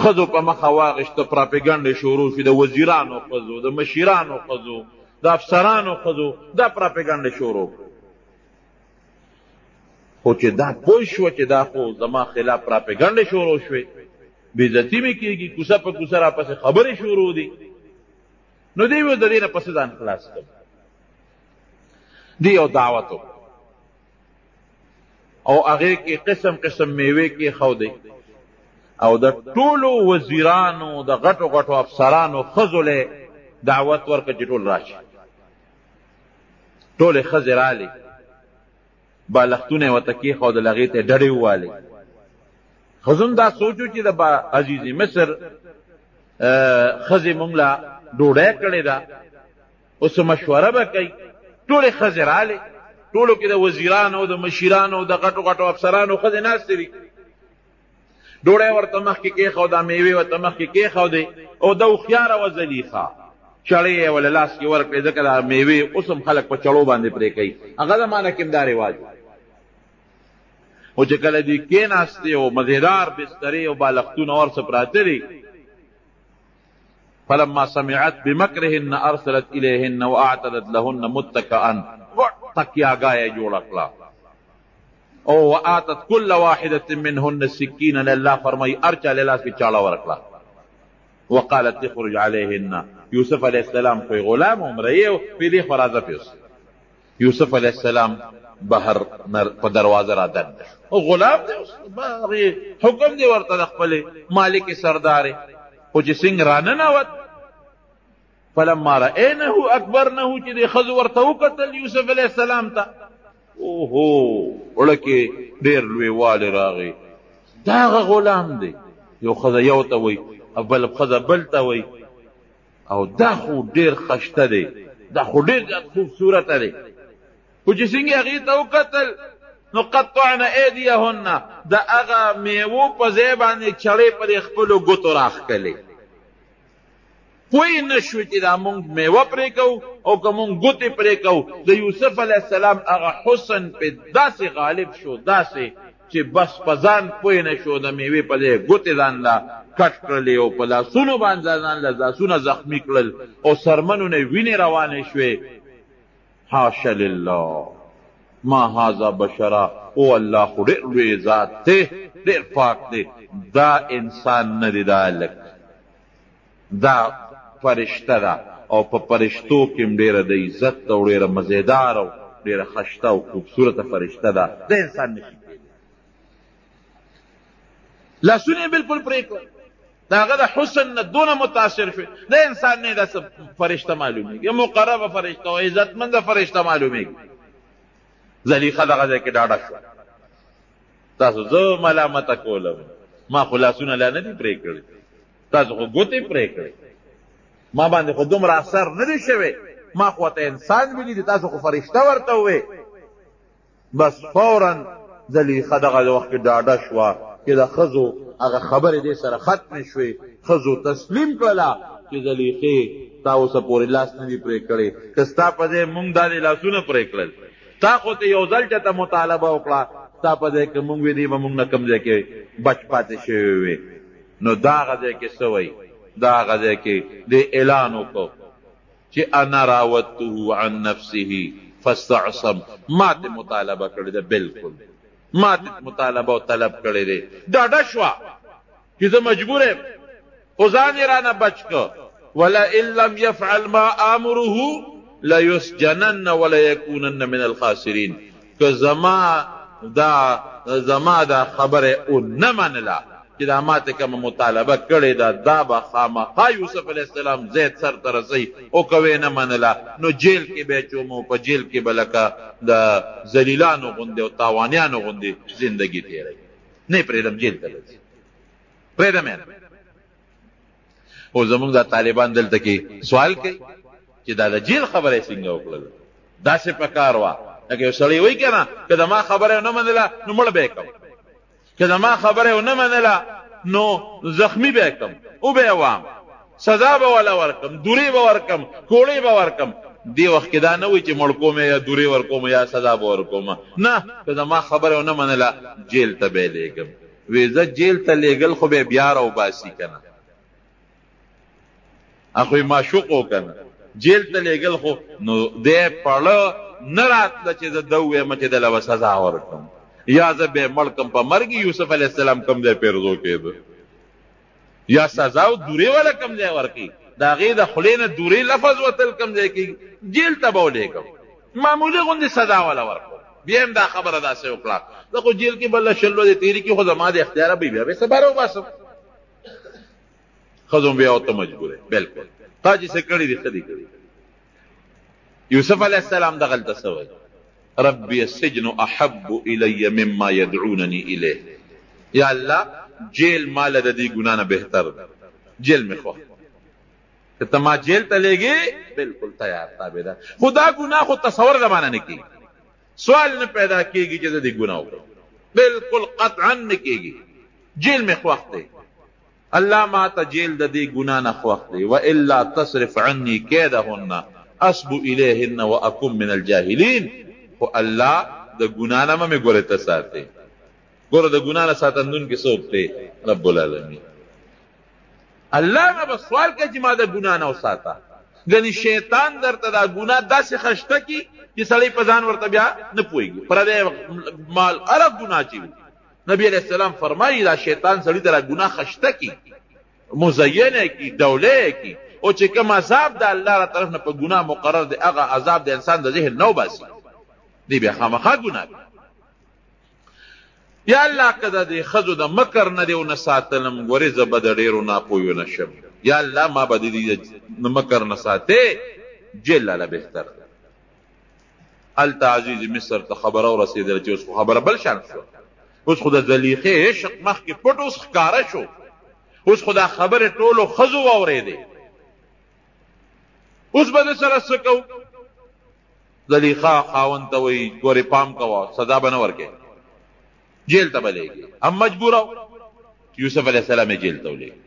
ښځو په مخه واغېشته، پراپیګنډې شروع شي، د وزیرانو ښځو، د مشیرانو ښځو، د افسرانو ښځو، دا پراپیګنډې شروع کړو. خو چې دا پوه شوه چې دا خو زما خلاف پراپیګنډې شروع شوې، بېعزتي مې کېږي، کوڅه په کوڅه راپسې خبرې شروع دي، نو دی و د دې نه پسې ځان خلاص کړ. دی یو دعوت و او هغې کې قسم قسم میوې کېښودې، او د ټولو وزیرانو د غټو غټو افسرانو ښځو له دعوت ورکړه چې ټول راشي. ټولې ښځې رالې، بالښتونه یې ورته کېښودل، هغې ته ډډې ووالې. ښځو هم دا سوچ و چې د عزیز مصر ښځې مونږ له ډوډۍ کړې ده، اوس مشوره به کوي. ټولې ښځې رالې، ټولو کې د وزیرانو، د مشیرانو، د غټو غټو افسرانو ښځې ناستې دي. ډوډۍ ورته مخکې کېښوده، میوې ورته مخکې کېښودې، او ده هوښیاره وه زلیخا چړې یې ول لاس کې ورکړې ځکه دا میوې اوس هم خلک په چړو باندې پرې کوي هغه زمانه کې دا رواج او چې کله دې کېناستې او مزیدار بسترې او بالښتونه ورڅه پراته دي فلما سمعت بمکرهن ارسلت الیهن واعتدت لهن متکئا تکیاګاه جوړه کړه او وآتت كل واحدة منهن سكينا لله فرمای ارچا لاس کې چاړه ورکړه وقالت تخرج عليهن یوسف علیہ السلام کوئی غلام عمره په دې فرازه پیوس یوسف علیہ السلام بهر په دروازه را دن او غلام دی حکم دی ورته خپل مالک سردار او چې څنګه رانه وت فلما رأينه اکبرنه چې د خزو ورته وکتل یوسف علیہ السلام ته اوهو ورکه ډیر لوی والی راغی دا غلام دی یو خزه یو ته وای بل خزه بل ته وای او دا خو ډیر خشته دی دا خو ډیر خوبصورت دی خو چې څنګه هغې ته وکتل نو قطعنا ایدیهن د هغه میوو په ځای باندې چړې پرې خپلو ګوتو راښکلې پوی نشو چې دا مونږ میوه پرې کوو او که مونږ ګوتې پرې کوو د یوسف علیه السلام هغه حسن په داسې غالب شو داسې چې بس په ځان پوی نشو د میوې په ځای ګوتې ځان له کټ کړلې او په لاسونو باندې ځان له لاسونه زخمي کړل او سرمنو نه وینې روانې شوې حاشا لله ما هذا بشرا او الله خو ډېر لوی ذات دی ډېر پاک دی دا انسان نه دی دا هلک دا فرشته ده او په فرشتو کې هم ډېره د عزت او ډېره مزیدار او ډېره خشته او خوبصورته فرشته ده د انسان نشي کېدی لاسونه یې بلکل پرې کړل د هغه د حسن نه دونه متاثر شوی د انسان نه داسې فرشته معلومېږي مقربه فرشته او عزتمنده فرشته معلومېږي زلیخه دغه ځای کې ډاډه شوه تاسو زه ملامته کولم ما خو لاسونه لا نه دي پرې کړي تاسو خو ګوتې پرې کړې ما باندې خو دومره اثر نه دی شوی ما خو ورته انسان ولیدي تاسو خو فرشته ورته ووې بس فورا زلیخه دغه وخت کې ډاډه شوه چې د ښځو هغه خبرې دې سره ختمې شوې ښځو تسلیم کړله چې زلیخې تا اوسه پورې لاس نه دي پرې کړی که ستا په ځای مونږ دا دې لاسونه پرې کړل تا خو ته یو ځل چېته مطالبه وکړه ستا په ځای که مونږ وې دې به مونږ نه کوم ځای کې بچ پاتې شوی وې نو دا هغه ځای کې څه وایي دا هغه ځای کې دې اعلان وکړو چې انا راودته عن نفسه فاستعصم ما ته مطالبه کړې ده بلکل ما ته مطالبه او طلب کړی دی ډاډه شوه چې زه مجبور یم خو ځان یې رانه بچ کړه ولئن لم یفعل ما آمره لیسجنن ولیکونن من الخاسرین که زما دا خبره او نه منله چې دا ماته کومه مطالبه کړې ده دا به خامخا یوسف علیه السلام زید سر ته رسوي او که ویې نه منله نو جیل کې به یې چوم او په جیل کې به لکه د ذلیلانو غوندې او تاوانیانو غوندې زندګي تېروي نه یې پرېږدم جیل ته ځي پرېږدم یې او زمونږ دا طالبان دلته کې سوال کوي چې دا د جیل خبره یې څنګه وکړله داسې په کار وه لکه یو سړی وایي که نه که د ما خبره ونه منله نو مړه به یې کړم که د ما خبره ونه منله نو زخمی به یې کړم او به یې وام سزا به وله ورکړم دورې به ورکړم کوړې به ورکړم دې وخت کې دا نه وایي چې مړ کوم یا دورې ورکوم یا سزا به ورکوم نه که د ما خبره ونه منله جیل ته به یې لېږم وی زه جیل ته لېږل خو به یې بیا راوباسي که نه خو یې معشوق و که نه جیل ته لېږل خو نو دی پړه نه راتله چې زه ده ووایم چې دله به سزا ورکړم یا زه به یې مړ کړم په مرګ یوسف علیه السلام کوم ځای پیرزو کېده یا سزا او دورې والا کوم ځای ورکړي د هغې د خولې نه دورې لفظ وتل کوم ځای کېږي جیل ته به ولېږم معمولي غوندې سزا والا ورکړم بیا هم دا خبره داسې وکړه زه خو جیل کې بله شل ورځې تېرې کړي خو زما د اختیاره به بیا به یې سبا راوباسم ښځو بیا ورته مجبوره بلکل تا چې څه کړي دي ښه دي کړي یوسف علیه السلام دغلته څه وایي ربی السجن احب الی مما یدعوننی الیه یا الله جیل مال د دې ګناه نه بهتر جیل می خو که ته ما جیل ته لېږې بلکل تیار تابعدار خو دا ګناه خو تصور زمانه نه کېږي سوال نه پیدا کېږي چې زه دې ګناه وکړم بلکل قطعا نه کېږي جیل می خوښ دی الله ما ته جیل د دې ګنا نه خوښ دی. والا تصرف عني کیدهن اصب الیهن واکن من الجاهلین. خو الله د ګنا نه مې ګوره ته ساتي. ګوره د ګنا نه ساتندون کې څوک دی؟ رب العالمین. الله نه به سوال کوي چې ما د ګنا نه وساته. ګنې شیطان درته دا ګنا داسې خشته کی چې سړی په ځان ورته بیا نه پوهېږي. پردی مال هره ګناه چې وي نبی علیہ السلام فرمایي دا شیطان سړي ته دا ګناه خشته کی، مزینه کی، دوله کی، او چې کوم عذاب د الله را طرف نه په ګناه مقرر دی هغه عذاب د انسان د ذهن نو باسي دی بیا خامخا ګناه کوي. یا الله کده د ښځو د مکر نه دی ونه ساتلم ګورې زه به د ډېرو ناپویو نه شم. یا الله ما به د دې مکر نه ساتې جیل لاله بهتر. هلته عزیز مصر ته خبره ورسېدله چې اوس خو خبره بل شان شوه. اوس خو د زلیخې عشق مخکې پټ اوس ښکاره شو. اوس خو دا خبرې ټولو ښځو واورېدې. اوس به د سره څه کوو؟ زلیخا خاوند ته وایي ګورې پام کوه سزا به نه ورکوې، جیل ته به لېږي. هم مجبوره و یوسف علیه السلام یې جیل ته ولېږي.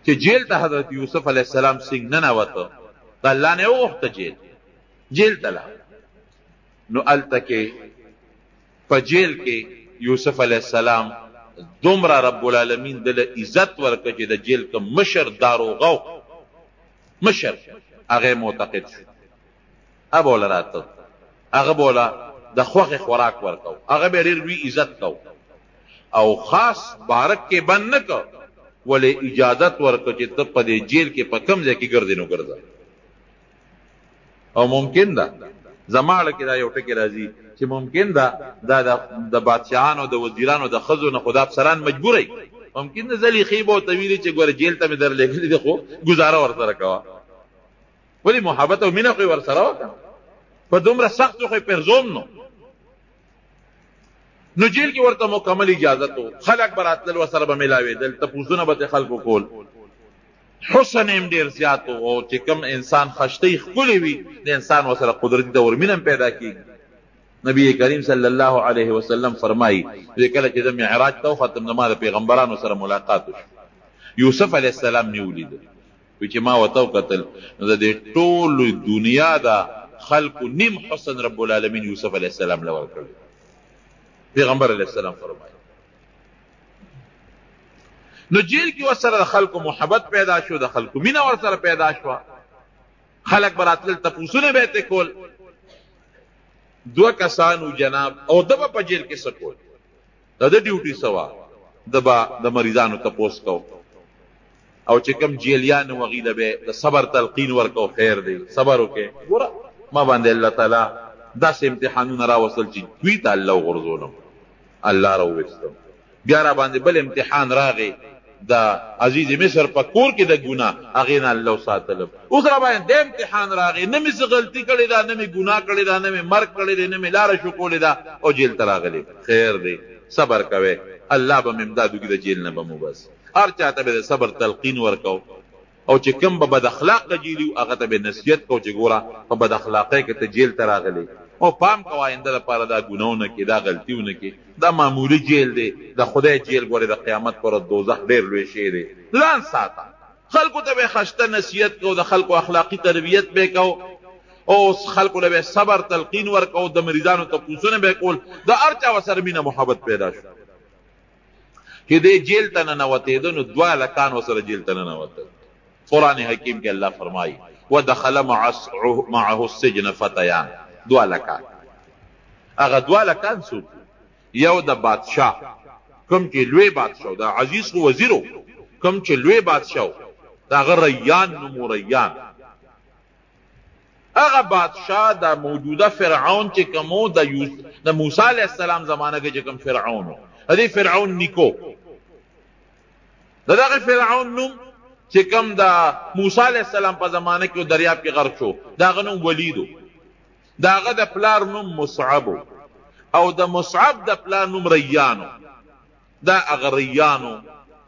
چې جیل ته حضرت یوسف علیه السلام څنګه ننوته د الله نه وغوښته جیل ته لاړ. نو هلته کې په جیل کې یوسف علیه السلام دومره رب العالمین دله عزت ورکړه چې د جیل کوم مشر داروغه مشر هغه معتقد شو. هغه بوله راته هغه بوله د خوښې خوراک ورکو، هغه به ډېر لوی عزت کو او خاص بارک کې بند نه کو، ولې اجازت ورکړه چې ته په دې جیل کې په کوم ځای کې ګرځې نو ګرځه. او ممکن ده زماړه کې دا یو ټکی راځي چې ممکن ده دا د بادشاهانو د وزیرانو د ښځو نه خدا افسران مجبوره ممکن ده زلیخې به ورته ویلي چې ګوره جیل ته مې درلېږلي دي خو ګزاره ورسره کوه. ولې محبت او مینه خو یې ورسره وکړه، په دومره سختو خو یې پرزوم نو جیل کې ورته مکمل اجازت و. خلک به راتلل ورسره به میلاوېدل، تپوسونه به خلکو کول. حسن هم ډېر زیات و او چې کوم انسان خشتۍ ښکلې وي د انسان ورسره قدرتي دور مینه پیدا کېږي. نبی کریم صلی الله علیه وسلم فرمایي چې کله چې د معراج ته وختم نو ما د پیغمبرانو سره ملاقات وشو. یوسف علیه السلام مې ولیده چې ما ورته وکتل نو د دې ټولو دنیا د خلکو نیم حسن رب العالمین یوسف علیه السلام له ورکړی. پیغمبر علیه السلام فرمایي نو جیل کې ورسره د خلکو محبت پیدا شو، د خلکو مینه ورسره پیدا شوه. خلک به راتلل تپوسونه به یې کول. 2 کسانو جناب او د به په جیل کې څه کول؟ د ډیوټي سوا د مریضانو تپوس کو او چې کوم جیلیان وغیله به د صبر تلقین ورکو. خیر دی صبر وکړه، ګوره ما باندې الله تعالی داسې امتحانونه راوصل چې دوی ته الله وغورځولم، الله راوویستم. بیا را باندې بل امتحان راغی د عزیز مصر په کور کې د ګناه هغې نه الله ساتلم. اوس را باندې د امتحان راغی، نه مې څه غلطي کړې ده، نه مې ګناه کړې ده، نه مې مرګ کړی دی، نه مې لاره شکولې ده او جیل ته راغلی. خیر دی صبر کوئ، الله به مې امداد وکړي د جیل نه به مو بس. هر چا ته به د صبر تلقین ورکو او چې کوم به بد اخلاقه جیلي وو هغه ته به نصیحت کو چې ګوره په بد اخلاقۍ کې ته جیل ته راغلی او پام کوه آینده لپاره دا ګناونه کې دا غلطیونه کې دا معمولی جیل دی، د خدای جیل ګورې د قیامت پر دوزخ ډېر لوی شی دی. ځان ساته، خلکو ته به خشته نصیحت کو، د خلکو اخلاقي تربیت به کو او خلکو له به صبر تلقین ورکو، د مریضانو تپوسونه به کول، د هر چا ورسره مینه محبت پیدا شو. چې دې جیل ته ننوتېده نو 2 لکان ورسره جیل ته ننوتل. قرآن حکیم کې الله فرمایي ودخل معه السجن فتیان. 2 لکان. هغه 2 لکان څوک؟ یو د بادشاه کوم چې لوی بادشاه د عزیز خو وزیرو کوم چې لوی بادشاه د هغه ریان نومو ریان. هغه بادشاه د موجوده فرعون چې کومو د موسی علیه السلام زمانه کې چې کوم فرعون و دې فرعون نیکو دغه فرعون نوم چې کوم د موسی علیه السلام په زمانه کې دریاب کې غرق شو دغه نوم ولیدو. داغه د پلار نوم مصعب او د مصعب د پلار نوم ریانو. دا هغه ریانو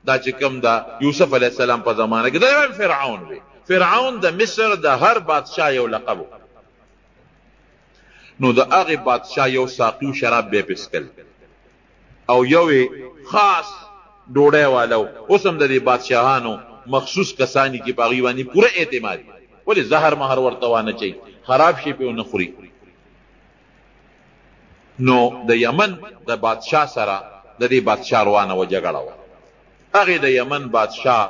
دا چې کوم د یوسف علیه السلام په زمانه کې دا فرعون وي. فرعون د مصر د هر بادشاه یو لقب. نو د هغه بادشاه یو ساقي شراب به پسکل او یو خاص ډوډۍ والو اوس هم د دې بادشاهانو مخصوص کسانی کې په هغوی باندې پوره اعتماد ولې زهر مهر ورته وانه چي خراب شي پې ونه خوري. نو د یمن د بادشاه سره د دې بادشاه روانه و جګړه وه. هغې د یمن بادشاه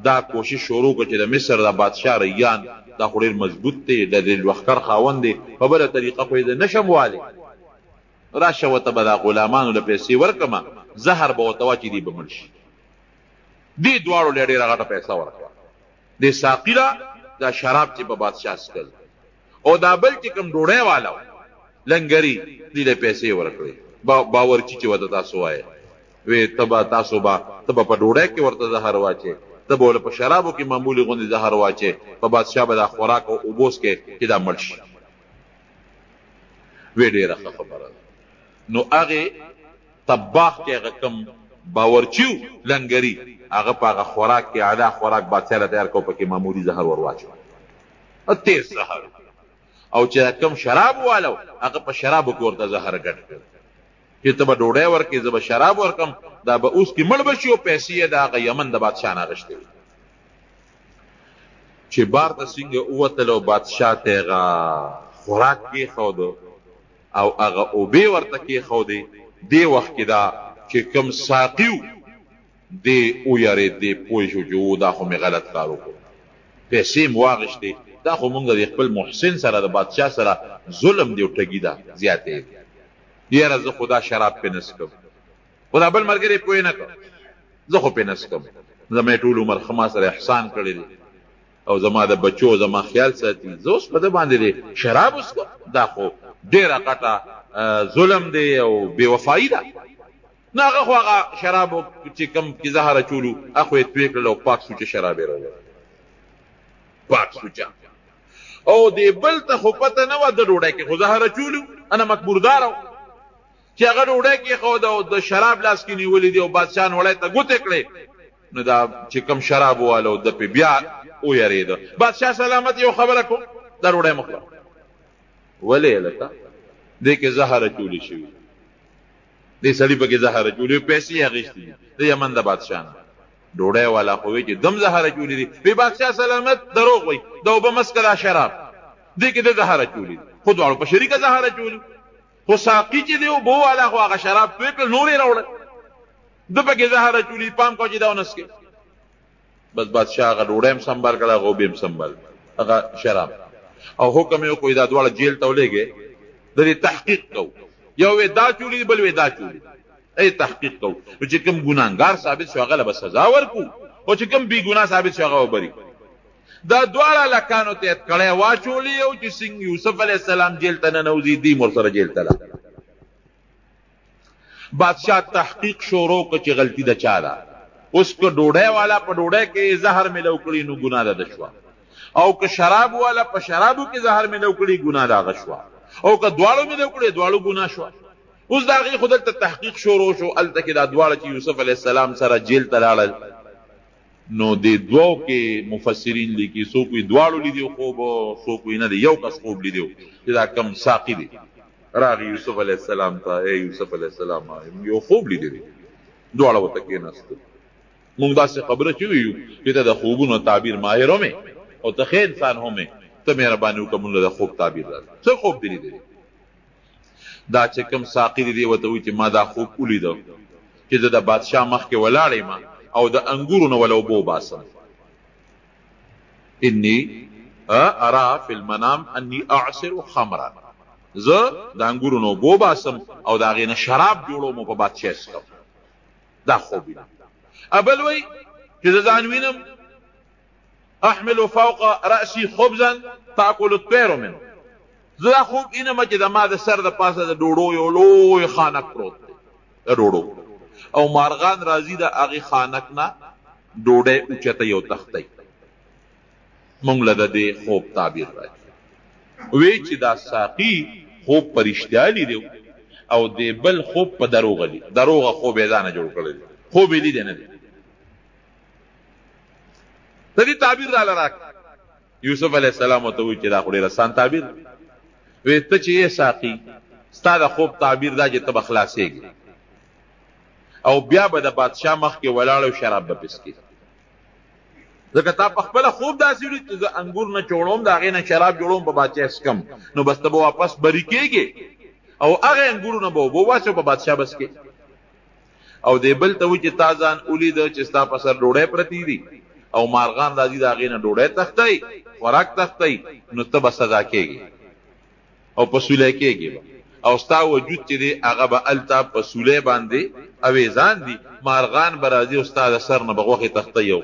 دا کوشش شروع کړ چې د مصر د بادشاه ریان دا خو ډېر مضبوط دی د دې لښکر خاوند دی په بله طریقه خو یې د نشم والی راشه ورته به دا غلامانو له پیسې ورکړمه زهر به ورته واچي دی به مړ شي. دې دواړو له ډېره غټه پیسه ورکړه. دې ساقي له دا شراب چې په بادشاه څکل او دا بل چې کوم ډوډۍ والا و لنګري دې له پیسې ورکړې باورچي چې ورته تاسو وایې وی ته به په ډوډۍ کې ورته زهر واچې ته به په شرابو کې معمولي غوندې زهر واچې په بادشاه به دا خوراک او اوبوس کې چې دا مړ شي. وی ډېره ښه خبره ده. نو هغې طباخ کې هغه کوم باورچي و لنګري هغه په هغه خوراک کې اعلی خوراک بادشاه له تیار کو پکې معمولي زهر ور واچو تیز زهر او چې کوم شراب والو هغه په شرابو کې ورته زهر ګډ کړ چې ته به ډوډۍ ورکې زه به شراب ورکم دا به اوس کې مړ به شي او پیسې یې د هغه یمن د بادشاه نه اخیستې وي. چې بار ته څنګه ووتلو بادشاه ته هغه خوراک کېښود او هغه اوبې ورته کېښودې دې وخت کې دا چې کوم ساقي و دې ویارېد دې پوه شو چې دا خو مې غلط کار وکړو پیسې مې واخیستې دا خو مونږ د خپل محسن سره د بادشاه سره ظلم دی او ټګي ده زیاتې یاره زه خو دا شراب پې نه څکم خو دا بل ملګری پوه نه کړ زه خو پې نه څکم زما یې ټول عمر ښه ما سره احسان کړی دی او زما د بچو زما خیال ساتي زه اوس په ده باندې دی شراب وڅکم دا خو ډېره غټه ظلم دی او بې وفایي ده. نو هغه خو هغه شرابو چې کوم کې زهر اچولو هغه خو یې توی کړل او پاک سوچه شراب یې راوړل پاک سوچه او دې بل ته خو پته نه وه د ډوډۍ کې خو زهر اچولو انا مقبوردار و چې هغه ډوډۍ کېښوده او د شراب لاس کې نیولي دي او بادشاه نوړی ته ګوتې کړې نو دا چې کوم شراب والو د پې بیا ویرېده. بادشاه سلامت یو خبره کو دا ډوډۍ مه خوره ولې هلکه دې کې زهر اچولي شوي دې سړي پکې زهر اچولي پیسې یې اخیستې دي د یمن د بادشاه نه ډوډۍ والا خو وایي چې دم زهر اچولي دي وی بادشاه سلامت دروغ وایي د اوبه مسکه دا شراب دې کې د زهر اچولي دي خو دواړو په شریکه زهر اچولي خو ساقي چې دی اوبو والا خو هغه شراب توی کړل نور یې راوړل ده پکې زهر اچولي پام کوه چې دا ونسکې بس بادشاه هغه ډوډۍ هم سنبال کړه هغه اوبې هم سنبال هغه شراب او حکم یې وکړو دا دواړه جیل ته ولېږې د دې تحقیق کوو یو وی دا چولی بل وی دا چولی ای تحقیق کو چې کوم ګناهګار ثابت شو هغه له سزا ورکو او چې کوم بی ګناه ثابت شو هغه وبري. دا دواړه لکانو ته کړه واچولی او چې څنګه یوسف علی السلام جیل ته ننوځي دی مر سره جیل ته بادشاہ تحقیق شروع کو چې غلطی د چا ده اوس کو ډوډۍ والا په ډوډۍ کې زهر ملو کړی نو ګناه ده شو او که شراب والا په شرابو کې زهر ملو کړی ګناه ده شو او که دواړو ملو کړی دواړو ګناه شو. اوس دا غي خدای ته تحقیق شروع شو الته کې دا دواړه چې یوسف علی السلام سره جیل ته لاړل نو دې دوو کې مفسرین لیکي څوک وی دواړو لیدي خوب څوک وی نه دی یو کس خوب لیدو چې دا کم ساقي دی راغی یوسف علی السلام ته ای یوسف علی السلام یو خوب لیدي دواړه وته کې نست مونږ داسې خبره چې ویو چې ته د خوبونو تعبیر ماهر هم او ته ښه انسان هم ته مهرباني وکړه مونږ د خوب تعبیر راځي څه خوب دی لیدلی دا چې کوم ساقي دی ورته وایي چې ما دا خوب ولیده چې زه د بادشاه مخکې ولاړ یم او د انګورو نه وله اوبه وباسم انی ارا فی المنام انی اعصر خمرا زه د انګورو نه اوبه وباسم او د هغې نه شراب جوړوم په بادشاه څکم دا خوب وینم. ابل وی چې زه ځان وینم احمل فوق رأسی خبزا تاکل الطیر منه زه دا خوب وینم چې د ما د سر د پاسه د ډوډو یو لوی خانک پروت دی د ډوډو او مارغان راځي د هغې خانک نه ډوډۍ اوچته یو تختی مونږ له د دې خوب تعبیر راځي وی چې دا ساقي خوب په رښتیا لیدی او د بل خوب په دروغه لیدي دروغه خوب یې ځانه جوړ کړی خوب یې لیدی نه دی د دې تعبیر راله راکړه یوسف علیه السلام ورته وایي چې دا خو ډېر اسان تعبیر وی ته چې یې ساقي ستا د خوب تعبیر دا چې ته به خلاصېږي او بیا به د بادشاه مخ کې ولاړ او شراب به پسکي ځکه تا په خپل خوب داسې ویل چې زه انګور نه چوړوم د هغې نه شراب جوړوم په بادشاه اسکم نو بس ته به واپس بری کېږي او هغه انګورونه به اوبه واسو په بادشاه بس کې او دی بل ته و چې تا ځان ولیده چې ستا په سر ډوډۍ پرتې دي او مارغان راځي د هغې نه ډوډۍ تښتئ خوراک تښتئ نو ته به سزا کېږي او په سولی کېږي او ستا وجود چې دی هغه به هلته په سولی باندې اویزان دي مارغان به راځي او ستا د سر نه به غوښې تښتئ او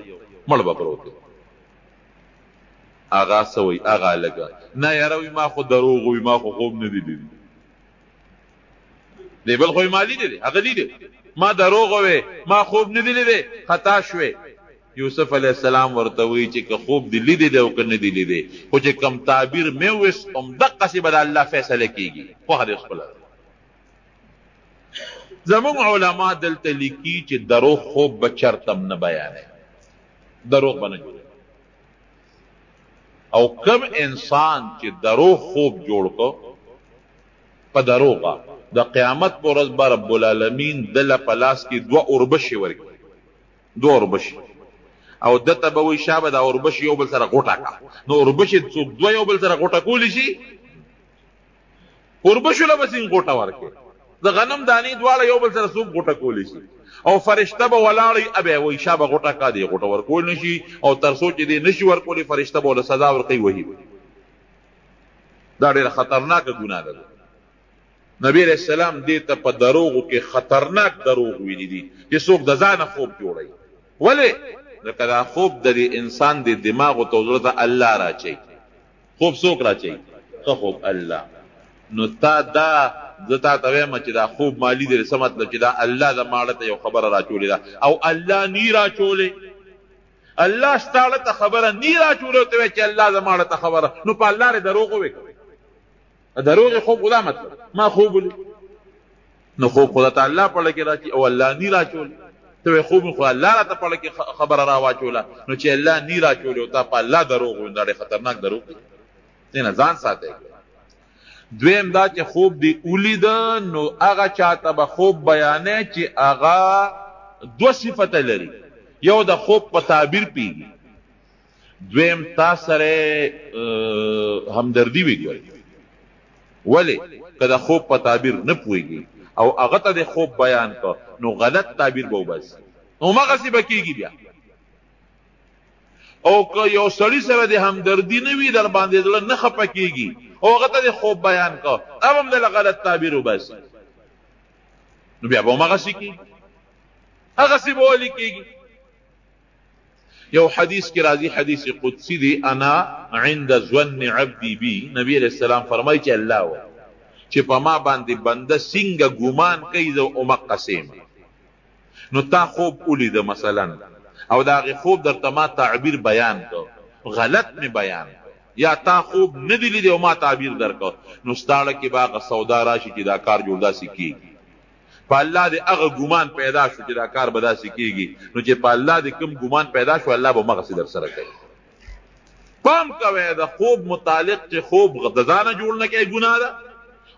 مړ به پروت دی هغه څه وایي هغه لږه نه یاره وي ما خو دروغ وي ما خو خوب نه دي لیدي دی بل خو یې ما لیدی دی هغه لیدی ما دروغ وی ما خوب نه دی لیدی خطا شوې یوسف علیه السلام ورته وایي چې که خوب دی لیدی دی او که نه دی لیدی خو چې کم تعبیر مې وست همدقسې به د الله فیصله کېږي پوهه دې خپله زموږ علما دلته لیکي چې دروغ خوب به چرته نه بیانوي دروغ به نه جوړوي او کم انسان چې دروغ خوب جوړ کو په دروغه د قیامت په ورځ به رب العالمین دله په لاس کې دوه اوربشې ورکړي دوه اوربشې او دته به وایي شابه دا اوربشې یو بل سره غوټه کړه نو اوربشې څوک دوه یو بل سره غوټه کولی شي اوربشو له به څنګه غوټه ورکړي د غنم دانې دواړه یو بل سره څوک غوټه کولی شي او فرشته به ولاړی ابه وایي شابه غوټه کا دی غوټه ورکول نشي او تر څو چې دی نشي ورکولی فرشته به له سزا ورکوي وهي دا ډېره خطرناکه ګناه ده نبی علیہ السلام دې ته په دروغو کې خطرناک دروغ ویلي دي چې څوک د ځانه خوب جوړوي ولې ځکه دا خوب د انسان د دماغ او زړه ته الله راچوي خوب څوک راچوي ښه خوب الله نو تا دا زه تا ته وایم چې دا خوب مالي دی څه مطلب چې دا الله د ماړه ته یو خبره راچولې ده او الله نی راچولې الله ستاړه ته خبره نی راچولې ته چې الله د ماړه ته خبره نو په الله لري دروغ وکړي دروغ خوب خدا مطلب ما خوب ولي نو خوب خدا تعالی پړه کې راځي او الله نی راچول ته خوب خو الله ته پړه کې خبره را واچوله نو چې الله نی راچول او ته په الله دروغ وندړي خطرناک دروغ دی نه ځان ساتي دویم دا چې خوب دی اولید نو هغه چاته به خوب بیانې چې هغه دو صفته لري یو د خوب په تعبیر پیږي دویم تا سره همدردی وکړي ولی که د خوب په تعبیر نه پوهېږي او هغه ته د خوب بیان کو نو غلط تعبیر به وباسي نو هماغسې به کېږي بیا او که یو سړي سره د همدردي نه وي در باندې زړه نه خفه کېږي او هغه ته د خوب بیان کو اب هم دله غلط تعبیر وباسي نو بیا به هماغسې کېږي هغسې به ولې کېږي یو حدیث کې راځي حدیث قدسی دی انا عند ظن عبدی بی نبی علیہ السلام فرمایي چې الله و چې په ما باندې بنده څنګه ګمان کوي زه امقسم نو تا خوب ولید مثلا او دا غي خوب درته ما تعبیر بیان کو غلط می بیان یا تا خوب نه دی لیدل او ما تعبیر درکو نو ستاړه کې باغ سودا راشي چې دا کار جوړ داسي کی په الله دې هغه ګمان پیدا شو چې دا کار به داسې کېږي نو چې په الله دې کوم ګمان پیدا شو الله به مغسې در سره کوي پام کوئ د خوب متعلق چې خوب د ځانه جوړ نه کوي ګناه ده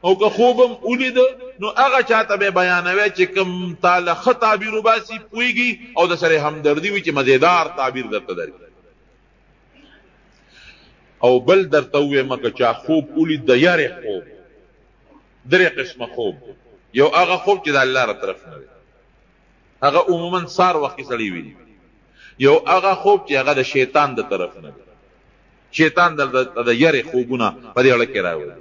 او که خوب هم ولید نو هغه چاته به بیانوي چې کوم تعالی ښه تعبیر وباسي پوهېږي او د سره همدردي وي چې مزیدار تعبیر درته درکړي او بل درته ووایم که چا خوب ولید د یارې خوب درې قسمه خوب یو هغه خوب چې د الله را طرف نه دی هغه عموما سار وخت کې سړی ویني یو هغه خوب چې هغه د شیطان د طرف نه دی شیطان د یارې خوبونه په دې اړه کې راوړي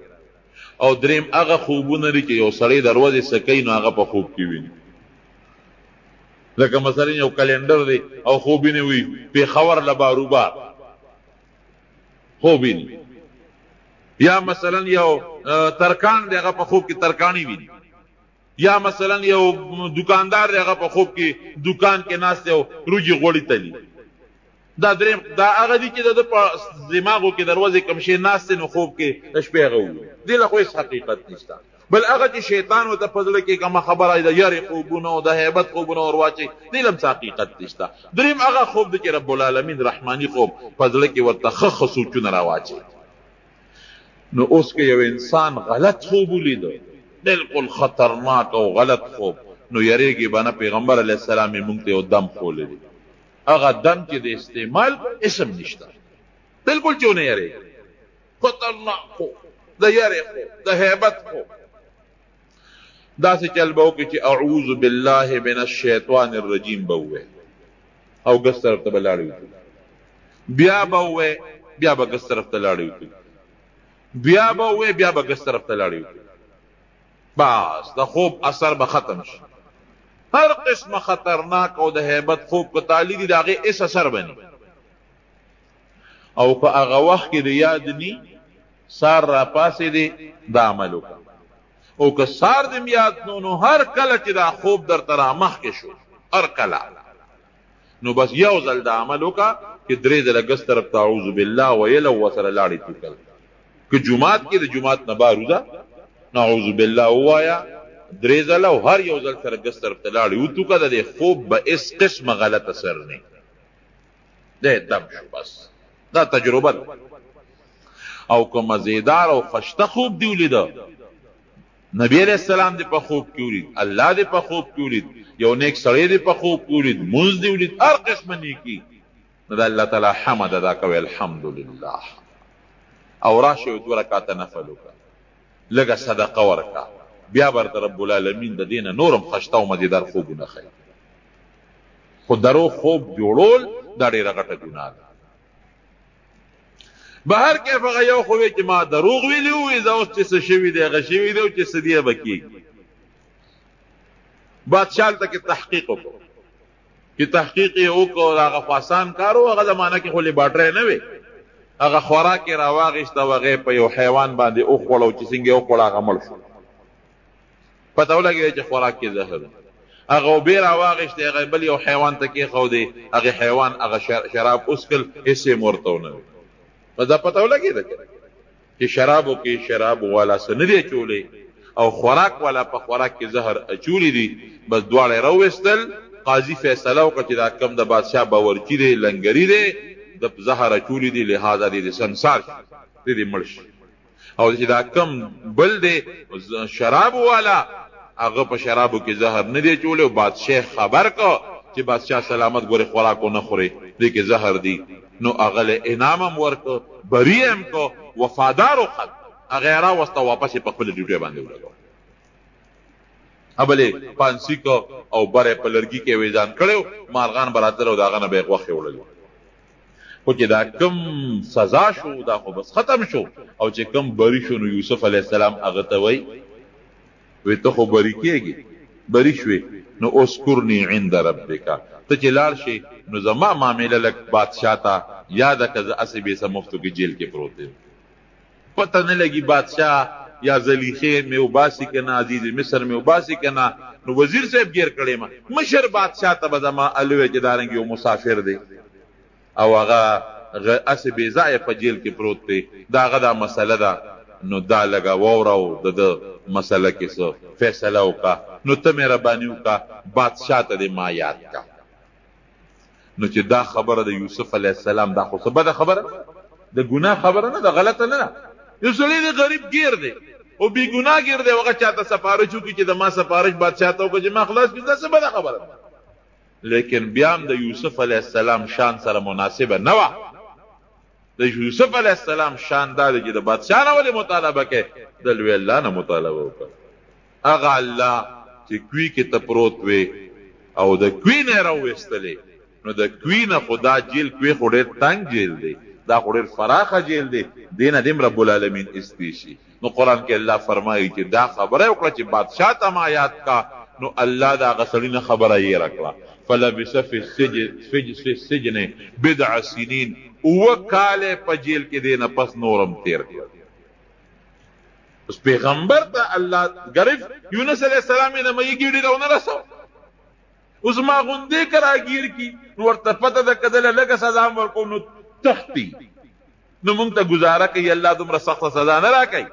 او دریم هغه خوبونه دي چې یو سړی دروازې سکی نو هغه په خوب کې ویني لکه مثلا یو کلندر دی او خوب یې وي پېښور له باروبار خوب یې یا مثلا یو ترکان دی هغه په خوب کې ترکانی ویني یا مثلا یو دکاندار دی هغه په خوب کې دکان کې ناست دی او روجي غوړي تلی دا دریم دا هغه دي چې د په دماغو کې دروازې کوم شی ناست نو خوب کې د شپې هغه وي دې له خو هیڅ حقیقت نشته بل هغه چې شیطان ورته په زړه کې کومه خبره ده یارې خوبونه او د هیبت خوبونه ورواچي دې له هم حقیقت نشته دریم هغه خوب دی چې رب العالمین رحماني خوب په زړه کې ورته ښه سوچونه راواچي نو اوس که یو انسان غلط خوب ولیده بالکل خطرناک او غلط خوب نو یریږي بنا پیغمبر علیه السلام مونږ ته یو دم خولی دی هغه دم چې د استعمال اسم نشته بالکل چې نه یریږي خطرناک خو د یری خو د هیبت خو داسې چل به وکړي چې اعوذ بالله من الشیطان الرجیم به ووایي او ګس طرف ته به لاړې وکړي بیا به ووایي بیا به ګس طرف ته لاړې وکړي بیا به ووایي بیا به ګس طرف ته لاړې وکړي بس د خوب اثر به ختم شي هر قسمه خطرناک او د هیبت خوب که تعالی دي د هغې اس اثر بني او که هغه وخت کې د یاد ني سار را پاسې دی دا عمل وکړه او که سار دې یاد نو هر کله چې دا خوب درته را مخکې شو هر کله نو بس یو ځل دا عمل وکړه چې درې ځله ګس طرف ته اعوذ بالله ویل او ورسره لاړې توکل که جومات کې د جومات نه بار وځه نعوذ بالله ووایه درې ځله او هر یو ځل سره ګس طرف ته لاړې وتوکه د دې خوب به هېڅ قسمه غلط اثر نه دی دم شو بس دا تجربه ده او که مزیدار او خشته خوب دی ولیده نبی علیہ السلام دی په خوب کې ولید الله دی په خوب کې ولید یو نیک سړی دی په خوب کې ولید مونځ دی ولید هر قسمه نیکي نو د الله تعالی حمد ادا کوي الحمدلله او راشه دوه رکعاته نفل وکړه لږه صدقه ورکړه بیا برته رب العالمین د دینه نورم خشته او مزیدار خوبونه ښیي خو درو خوب جوړول دا ډېره غټه ګناه ده بهر کیف هغه یو خو چې ما دروغ ویلي وي زه اوس چې څه شوي دی هغه شوي دی او چې څه دی به کېږي بادشاه هلته کې تحقیق وکړو چې تحقیق یې وکړو هغه خو آسان کار و هغه زمانه کې خو لیباټرۍ نه وې هغه خوراک یې راواغېسته او هغه په یو حیوان باندې وخوړه او چې څنګه یې وخوړه هغه مړ شو پته ولګېده چې خوراک کې زهر دی هغه اوبې راواغېستې هغه بل یو حیوان ته کېښودې هغې حیوان هغه شراب وڅښل هېڅ یې ورته ونه وي دا پته ولګېده چې شرابو کې شراب والا څه نه دی اچولی او خوراک والا په خوراک کې زهر اچولی دي بس دواړه یې راوویستل قاضي فیصله وکړه چې دا کم د بادشاه باورچي دی لنګري دی د زهر اچولی دي لہذا دې سنسار شي دې مړ شي او چې دا کم بل دی شراب والا هغه په شرابو کې زهر نه دی اچولی او بادشاه خبر کو چې بادشاه سلامت ګورې خوراک ونه خوري دې کې زهر دی نو هغه له انعام هم ورکړو بری هم کو وفادار وخت هغه راوسته واپس په خپل ډیوټي باندې ولګاو ابله پانسی کو او بره په لرګي کې ویزان کړو مارغان براتر او داغه نه به غوخه وړل خو چې دا کم سزا شو دا خو بس ختم شو او چې کم بری شو نو یوسف علی السلام هغه ته وی ته خو بری کېږي بری شوې نو اذكرني عند ربک ته چې لاړ شي نو زما معامله لک بادشاہ ته یاد کړه اسې به سم مفتو کې جیل کې پروت دی پته نه لګي بادشاہ یا زلیخې مې وباسي کنه عزیز مصر مې وباسي کنه نو وزیر صاحب گیر کړي ما مشر بادشاہ ته زما الوی چې دارنګ یو مسافر دی او هغه اسې به ځای په جیل کې پروت دی داغه دا مسله ده نو دا لګا وورو د مسله کې څه فیصله وکړه نو ته مهرباني وکړه بادشاہ ته دې ما یاد کا نو چې دا خبره د یوسف علیه السلام دا خو څه بده خبره د ګناه خبره نه ده غلطه نه ده یو سړی دی غریب گیر دی او بې ګناه گیر دی هغه چاته سفارش وکړي چې د ما سفارش بادشاه ته وکړه چې ما خلاص کړي دا څه بده خبره ده لیکن بیا هم د یوسف علیه السلام شان سره مناسبه نه وه د یوسف علیه السلام شان دا دی چې د بادشاه نه ولې مطالبه کوي د لوی الله نه مطالبه وکړه هغه الله چې کوی کې ته پروت وې او د کوی نه یې راوویستلې نو د کوی نه خو دا جیل کوی خو ډېر تنګ جیل دی دا خو ډېر فراخه جیل دی دې نه دې رب العالمین استی شي نو قرآن کې الله فرمایي چې دا خبره وکړه چې بادشاه ته ما یاد کا نو الله دا هغه سړي نه خبره یې راکړه فلبث فی السجن بضع سنین اوه کاله په جیل کې دی نه پس نورم تیر کړ اوس پیغمبر ته الله غریب یونس علیه السلام یې نه مې ګیډي راونه رسو اوس ما غوندې کرا گیر کی نو ورته پته ده کدل لګه سزا ورکو نو تختی نو مونږ ته گزاره کوي الله دومره سخت سزا نه راکړي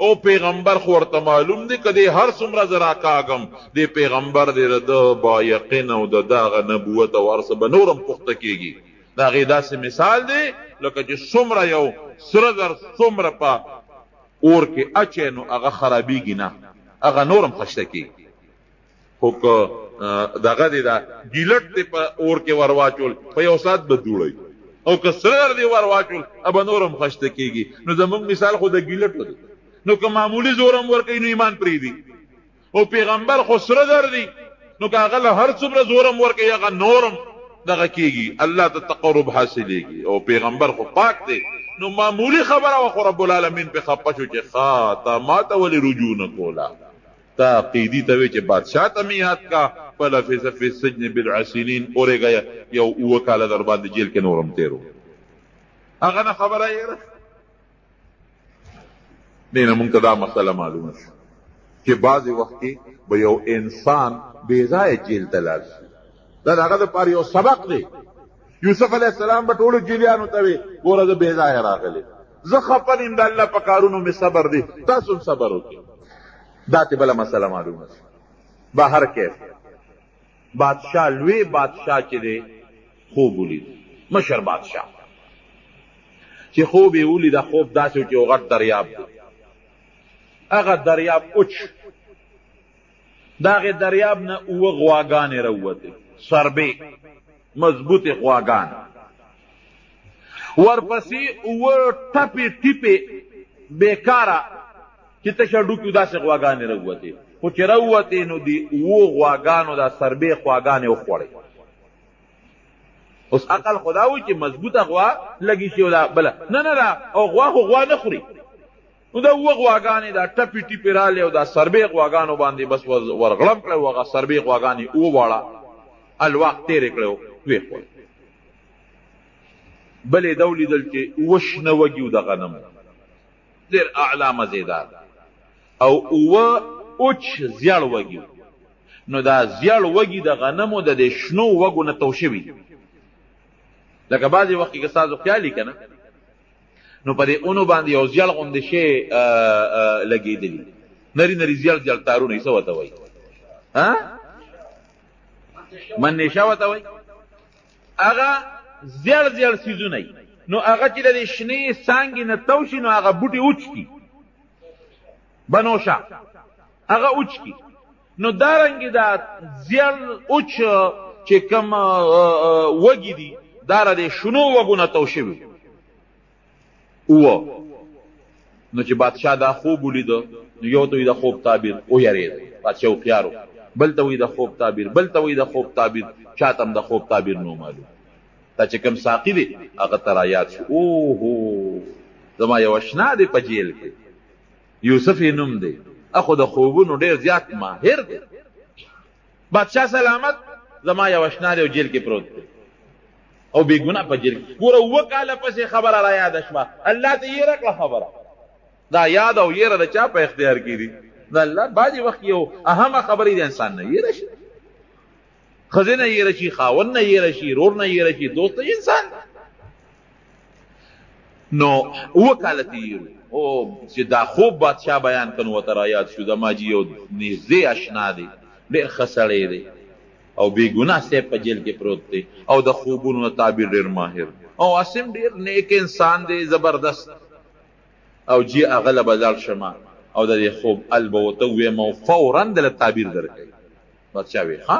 او پیغمبر خو ورته معلوم دی کدی هر څومره زرا کاغم دی پیغمبر دی د با یقین او د داغه نبوت او ورسه به نورم پخته کیږي دا غي داسې مثال دی لکه چې څومره یو سره در څومره په اور کې اچې نو هغه خرابېږي نه هغه نورم خشته کیږي خو دغه دی دا ګیلټ دی په اور کې ورواچول په یو ساعت به دوړی او که سره دی ورواچول اب نورم خشته کیږي. نو زمونږ مثال خو د ګیلټ دی، نو که معمولی زورم ورکوي نو ایمان پریدي. او پیغمبر خو سره در دی، نو که هغه له هر څومره زورم ورکوي هغه نورم دغه کیږي، الله ته تقرب حاصلېږي. او پیغمبر خو پاک دی، نو معمولی خبره و رب العالمین په خپه شو چې تا ما ته ولې رجوع نه کولا. تا قیدی ته وی چې بادشاہ ته مې یاد کا فلفظ فی السجن بالعسینین اورېږه یو اوه کاله در باندې جیل کې نورم تیرو. هغه نه خبره یې دې نه مونږ ته دا مسله معلومه شو چې بعضې وخت کې به یو انسان بې ځایه جیل ته لاړ شي. دا د هغه دپاره یو سبق دی. یوسف علیه السلام به ټولو جیلیانو ته وی ګوره زه بې ځایه راغلی، زه خفه نیم، د الله په کارونو مې صبر دی، تاسو هم صبر وکړئ. دا ته بله مسله معلومه شي. بهر کیف بادشاه لوی بادشاه چې دی خوب ولید، مشر بادشاه چې خوب یې ولیده، خوب داسې و چې یو غټ دریاب دی. هغه دریاب اوچ، د هغې دریاب نه اوه غواګانې راووتې، سربې مضبوطې غواګانې، ورپسې اوه ټپې ټیپې بېکاره چې تشه ډوکي داسې غواګانې راووتې. خو چې راووتې نو د اوو غواګانو دا سربې غواګانې وخوړې. اوس عقل خو دا وایي چې مضبوطه غوا لګي شي دا بله نه دا او غوا خو غوا نه خوري. نو دا اوه غواګانې دا ټپې ټیپې رالې او دا سربې غواګانو باندې بس ورغړم کړی و. هغه سربې غواګانې اوه واړه الواق تېرې کړی و ویې خوړې. بلې ده ولیدل چې اوه شنه وږي و د غنمو ډېر اعلی مزېدار، او اوه اوچ زیړ وږي. نو دا زیړ وږي د غنمو د دې شنو وږو نه تو شوي. لکه بعضې وخت کې ستاسو خیال وي که نه، نو په دې اونو باندې یو زیړ غوندې شی لګېدلي، نري نري زیړ زیړ تارونه یې څه ورته وایي؟ منېشه ورته وایي. هغه زیړ زیړ څیزونه یي. نو هغه چې د دې شنې څانګې نه تو شي نو هغه بوټي اوچ کي، بنوشه هغه اوچ کی. نو دارنګې دا زیړ اوچ چې کوم وږي دي دا د شنو وږو نه تو شوي اوه. نو چې بادشاه دا خوب ولیده نو یو ته وایي د خوب تعبیر ویرېد، بادشاه هوښیار و، بل ته وایي د خوب تعبیر، بل ته وایي د خوب تعبیر، چا ته هم د خوب تعبیر نو معلوم. دا چې کوم ساقي دی هغه ته رایاد شو، اوهو زما یو اشنا دی په جیل کې، یوسف یې نوم دی، اخو د خوبونو ډېر زیات ماهر دی. بادشاه سلامت زما یو اشنا دی او جیل کې پروت دی او بې ګناه په جیل کې. ګوره اوه کاله پسې خبره را یاده شوه، الله ته یې راکړه خبره. دا یاد او یېره د چا په اختیار کې دي؟ د الله. بعضې وخت یو اهمه خبرې د انسان نه یېره شي، ښځې نه یېره شي، خاوند نه یېره شي، رور نه یېره شي، دوست نه انسان. نو اوه کاله تېر او چې دا خوب بادشاه بیان کړ نو ورته رایاد شو زما جي یو نږدې اشنا دی، ډېر ښه سړی دی او بې ګناه صاحب په جیل کې پروت دی او د خوبونو تعبیر ډېر ماهر او اسم ډېر نیک انسان دی، زبردست. او جي هغه له به لاړ شمه او د دې خوب ال به ورته ووایم او فورا دله تعبیر درکوي. بادشاه وی ها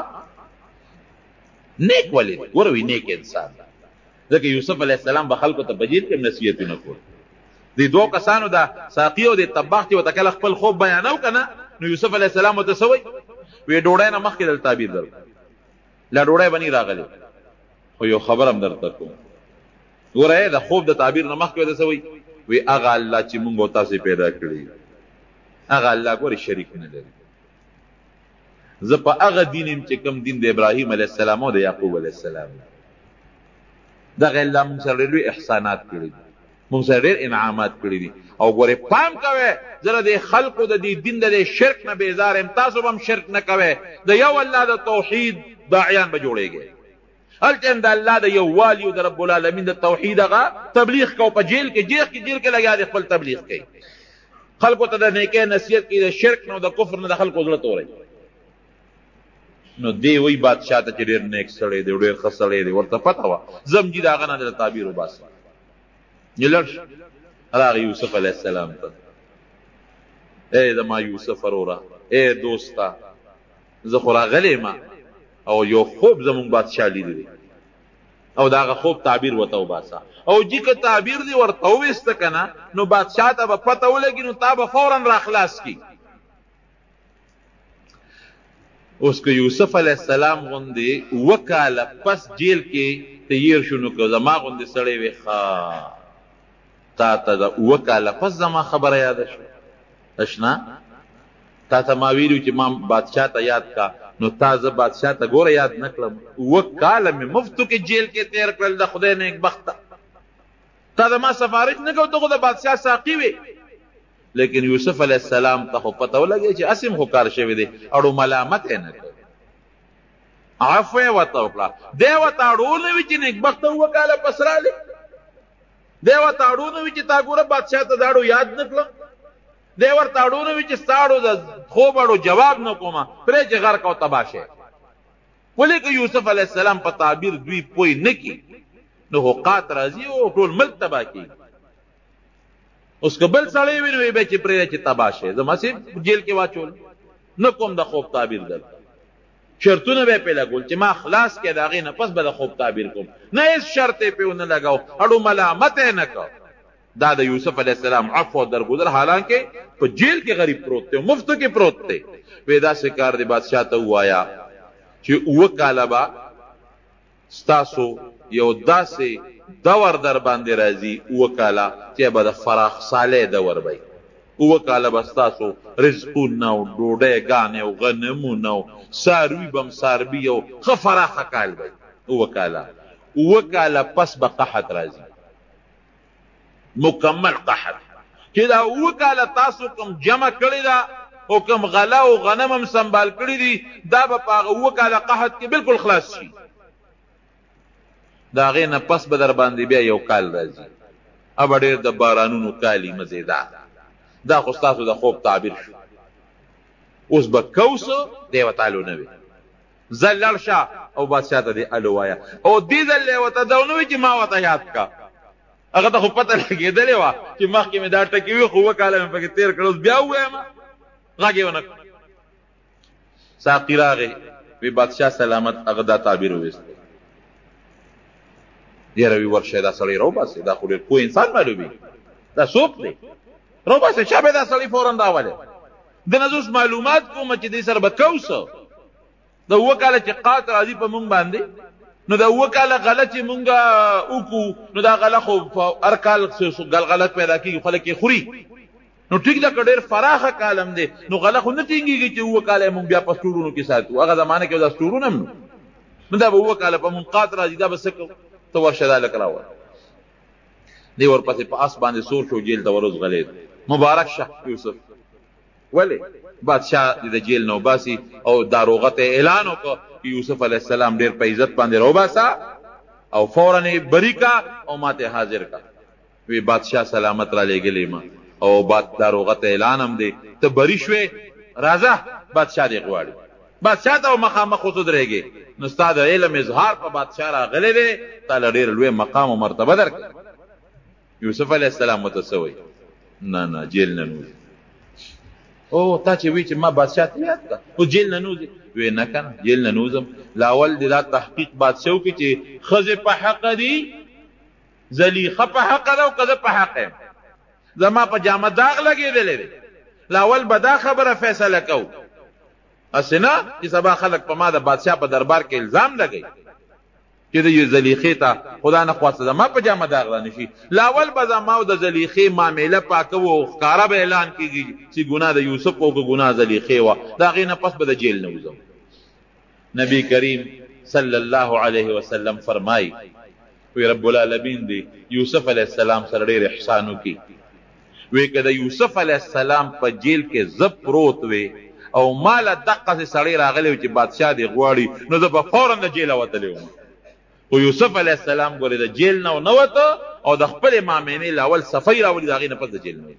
نیک ولې دی؟ ګوره وی نیک انسان ځکه یوسف علیه السلام به خلکو ته په جیل کې نصیحتونه کول. د دوه کسانو د ساقي او د طباخ چې ورته کله خپل خوب بیانو که نه، نو یوسف علیه السلام ورته څه وایي؟ وی ډوډۍ نه مخکې دل تعبیر درکړه، لا ډوډۍ به نه راغلی، خو یو خبر هم درته کوم. ګوره د خوب د تعبیر نه مخکې ورته څه وایي؟ وی هغه الله چې مونږ او تاسې پیدا کړي هغه الله ګورې شریک نه لري. زه په هغه دین یم چې کوم دین د ابراهیم علیه السلام او د یعقوب علیه السلام. دغه الله مونږ سره لوی احسانات کړي دي، مونږ سره ډېر انعامات کړي دي. او ګورې پام کوئ زه د خلقو د دې دین د شرک نه بیزار یم، تاسو به هم شرک نه کوئ. د یو الله د توحید داعیان به جوړېږئ. هلته هم د الله د یووالي او د رب العالمین د توحید هغه تبلیغ کو په جیل کې، جیل کې لګیا دی خپل تبلیغ کوي، خلکو ته د نیکۍ نصیحت کوي، د شرک نه او د کفر نه د خلکو زړه توروي. نو دی وی بادشاه ته چې ډېر نیک سړی دی، ډېر ښه سړی دی، ورته پته وه زم جي د هغه نه د تعبیر وباسم. لړ راغی یوسف علیه السلام ته، ای زما یوسف وروره، ای دوسته، زه خو راغلی ما او یو خوب زمونږ بادشاه لیدلی او د هغه خوب تعبیر ورته وباسه او جي که تعبیر دې ورته وویسته که نه نو بادشاه ته به پته ولګي نو تا به فورا را خلاص کړي. اوس که یوسف علیه السلام غوندې 2 کاله پس جیل کې تیر شو نو که زما غوندې سړی وی تا ته د 2 کاله پس زما خبره یاده شو اشنا تا ته ما ویلو چې ما بادشاه ته یاد کا نو تا زه بادشاه ته ګوره یاد نه کړم 2 کاله مې مفتو کې جیل کې تیر کړل د خدای نیک بخته تا د ما سفارش نه کو ته خو د بادشاه ساقي وې لیکن یوسف علیه السلام ته خو پته ولګي چې اسیم خو کار شوی دی اړو ملامت یې نه کړ عفو یې ورته وکړه دی ورته اړو نه وي چې نیک بخته 2 کاله پس راغلی دی ورته اړو نه وي چې تا ګوره بادشاه ته دا اړو یاد نه کړم دی ورته اړو نه وي چې ستا اړو د خوب اړو جواب نه کومه پرې چې غرق او تباه شي ولې که یوسف علیه السلام په تعبیر دوی پوی نه کړي نو حقات راځي او ټول ملک تباه کړي. اوس که بل سړی وي نو یې به چې پرې چې تباه شي زما سي جیل کې واچول نه کوم د خوب تعبیر دلته شرطونه به پې لګول چې ما خلاص کې د هغې نه پس به د خوب تعبیر کوم نه هېڅ شرط یې پې ونه لګاو اړو ملامت یې نه کو. دا د یوسف علیه السلام عفو او درگذر حالانکه په جیل کې غریب پروت دی مفتو کې پروت دی وی داسې کار دی بادشاه ته ووایا چې 2 کاله به ستاسو یو داسې دور در باندې راځي 2 کاله چې به د فراخ صالح دور وي 2 کاله به ستاسو رزقونه او ډوډۍ ګانې او غنمونه او څاروي به هم څاروي او ښه فراخه کال وي 2 کاله 2 کاله پس به قحط راځي مکمل قحط چې دا 2 کاله تاسو کوم جمع کړی دا او کوم غله او غنم هم سنبال کړی دي دا به په 2 کاله قحط کې بالکل خلاص شي دا هغې نه پس به در باندې بیا یو کال راځي ابه ډېر د بارانونو کالي مزېدار دا خو ستاسو د خوب تعبیر شو اوس به کوسه دی وتعالو نه وي زه لړ شه او بادشاه ته دې الو وایه او دې ځل یې ورته دا ونه وي چې ما ورته یاد کا هغه ته خو پته لګېدلې وه چې مخکې مې دا ټکي وي خو 2 کاله مې پکې تېر کړل اوس بیا ووایم غږ یې ونه کړ ساقي راغی وی بادشاه سلامت هغه دا تعبیر وویست یاره وی ورشه دا سړی راوباسې دا خو ډېر پوه انسان معلومي دا څوک دی راوباسې چا به دا سړی فورا راولې د نه اوس معلومات کومه چې دې سره به کوسه د 2 کاله چې قات راځي په مونږ باندې نو دا 2 کاله غله چې مونږ وکړو نو دا غله خو هر کال غلط پیدا کېږي خلک یې خوري نو ټیک ده که ډېر فراخه کالم دی نو غله خو نه ټینګېږي چې 2 کاله مونږ بیا په سټورونو کې ساتو هغه زمانه کې دا سټورونه هم نو دا به 2 کاله په مونږ قات راځي دا به څه کوو ته ورشه دا لکه راوړه دی ورپسې په اس باندې سور شو جیل ته وروز غلید مبارک شه یوسف ولې بادشاه د جیل نه وباسي او داروغه ته اعلان وکړ چې یوسف علیه السلام ډېر په عزت باندې راوباسه او فورا یې بری کا او ماته حاضر کا وی بادشاه سلامت را لېږلی ما او داروغه ته اعلان هم دی ته بری شوې راځه بادشاه دې غواړي بادشاه ته مخامخ ودرېږي نو ستا د علم اظهار په بادشاه راغلی دی تا له ډېر لوی مقام او مرتبه درکړه یوسف علیه السلام ورته څه وایي نه جیل نه نوځي او تا چې وی چې ما بادشاه ته یاد کړه او جیل نه نوځي وی نه که نه جیل نه نوځم لاول دې دا تحقیق بادشاه وکړي چې ښځې په حقه دي زلیخه په حقه ده او که زه په حقه یم زما په جامه داغ لګېدلی دی لاول به دا خبره فیصله کوو هسې نه چې سبا خلک په ما د بادشاه په دربار کې الزام لګوي چې د زلیخې ته خدا نه خواسته زما په جامه داغ را نشي لاول به زما او د زلیخې معامله پاکوو او ښکاره به اعلان کېږي چې ګناه د یوسف او که ګناه زلیخې وه د هغې نه پس به د جیل نه وځم نبی کریم صلی الله علیه وسلم فرمایي وی رب العالمین دی یوسف علیه السلام سره ډېر احسان وکړي وی که د یوسف علیه السلام په جیل کې زه پروت وی او ماله دقسې سړی راغلی و چې بادشاه دې غواړي نو زه به فورا د جیله وتلی وم خو یوسف علیه السلام ګورې د جیل نه نه وته او د خپلې مامنې لاول صفۍ راولي د هغې نه پس د جیل نه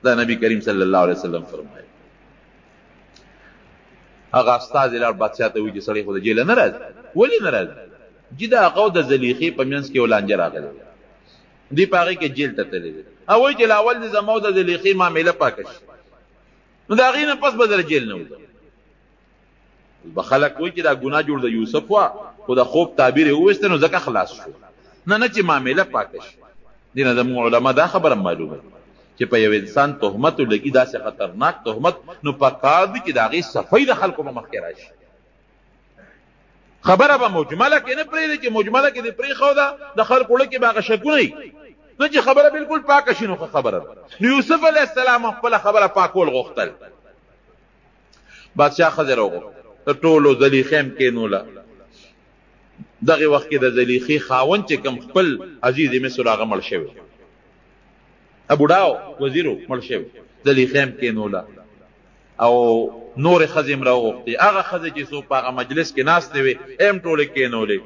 دا نبی کریم صلی الله علیه وسلم فرمایي هغه استازی لاړ بادشاه ته وایي چې سړی خو د جیله نه راځي ولې نه راځي چې د هغه او د زلیخې په منځ کې یو لانجه راغلی دی په هغې کې جیل ته تللی دی او وایي چې لاول د زما او د زلیخې معامله پاکه شي نو د هغې نه پس به در جیل نه وځم به خلک وایي چې دا ګناه جوړ د یوسف وه خو د خوب تعبیر یې وویسته نو ځکه خلاص شو نه چې معامله پاکه شي دې نه زموږ علما دا خبره معلومه چې په یو انسان تهمت ولګي داسې خطرناک تهمت نو پکار دي چې د هغې صفۍ د خلکو په مخکې راشي خبره به مجمله کې نه پرېږدي چې مجمله کې دې پرېښوده د خلکو زړه کې به هغه شکونه وي نو چې خبره بالکل پاکه شي نو ښه خبره ده نو یوسف علیه السلام خپله خبره پاکول غوښتل بادشاه ښځې راوغوښتل د ټولو زلیخې هم کېنوله دغه وخت کې د زلیخې خاوند چې کوم خپل عزیز مصر هغه مړ شوی بوډا وزیرو مړ شوی زلیخې هم کېنوله او نورې ښځې هم راوغوښتې هغه ښځې چې څوک په هغه مجلس کې ناستې وې هم ټولې کېنولې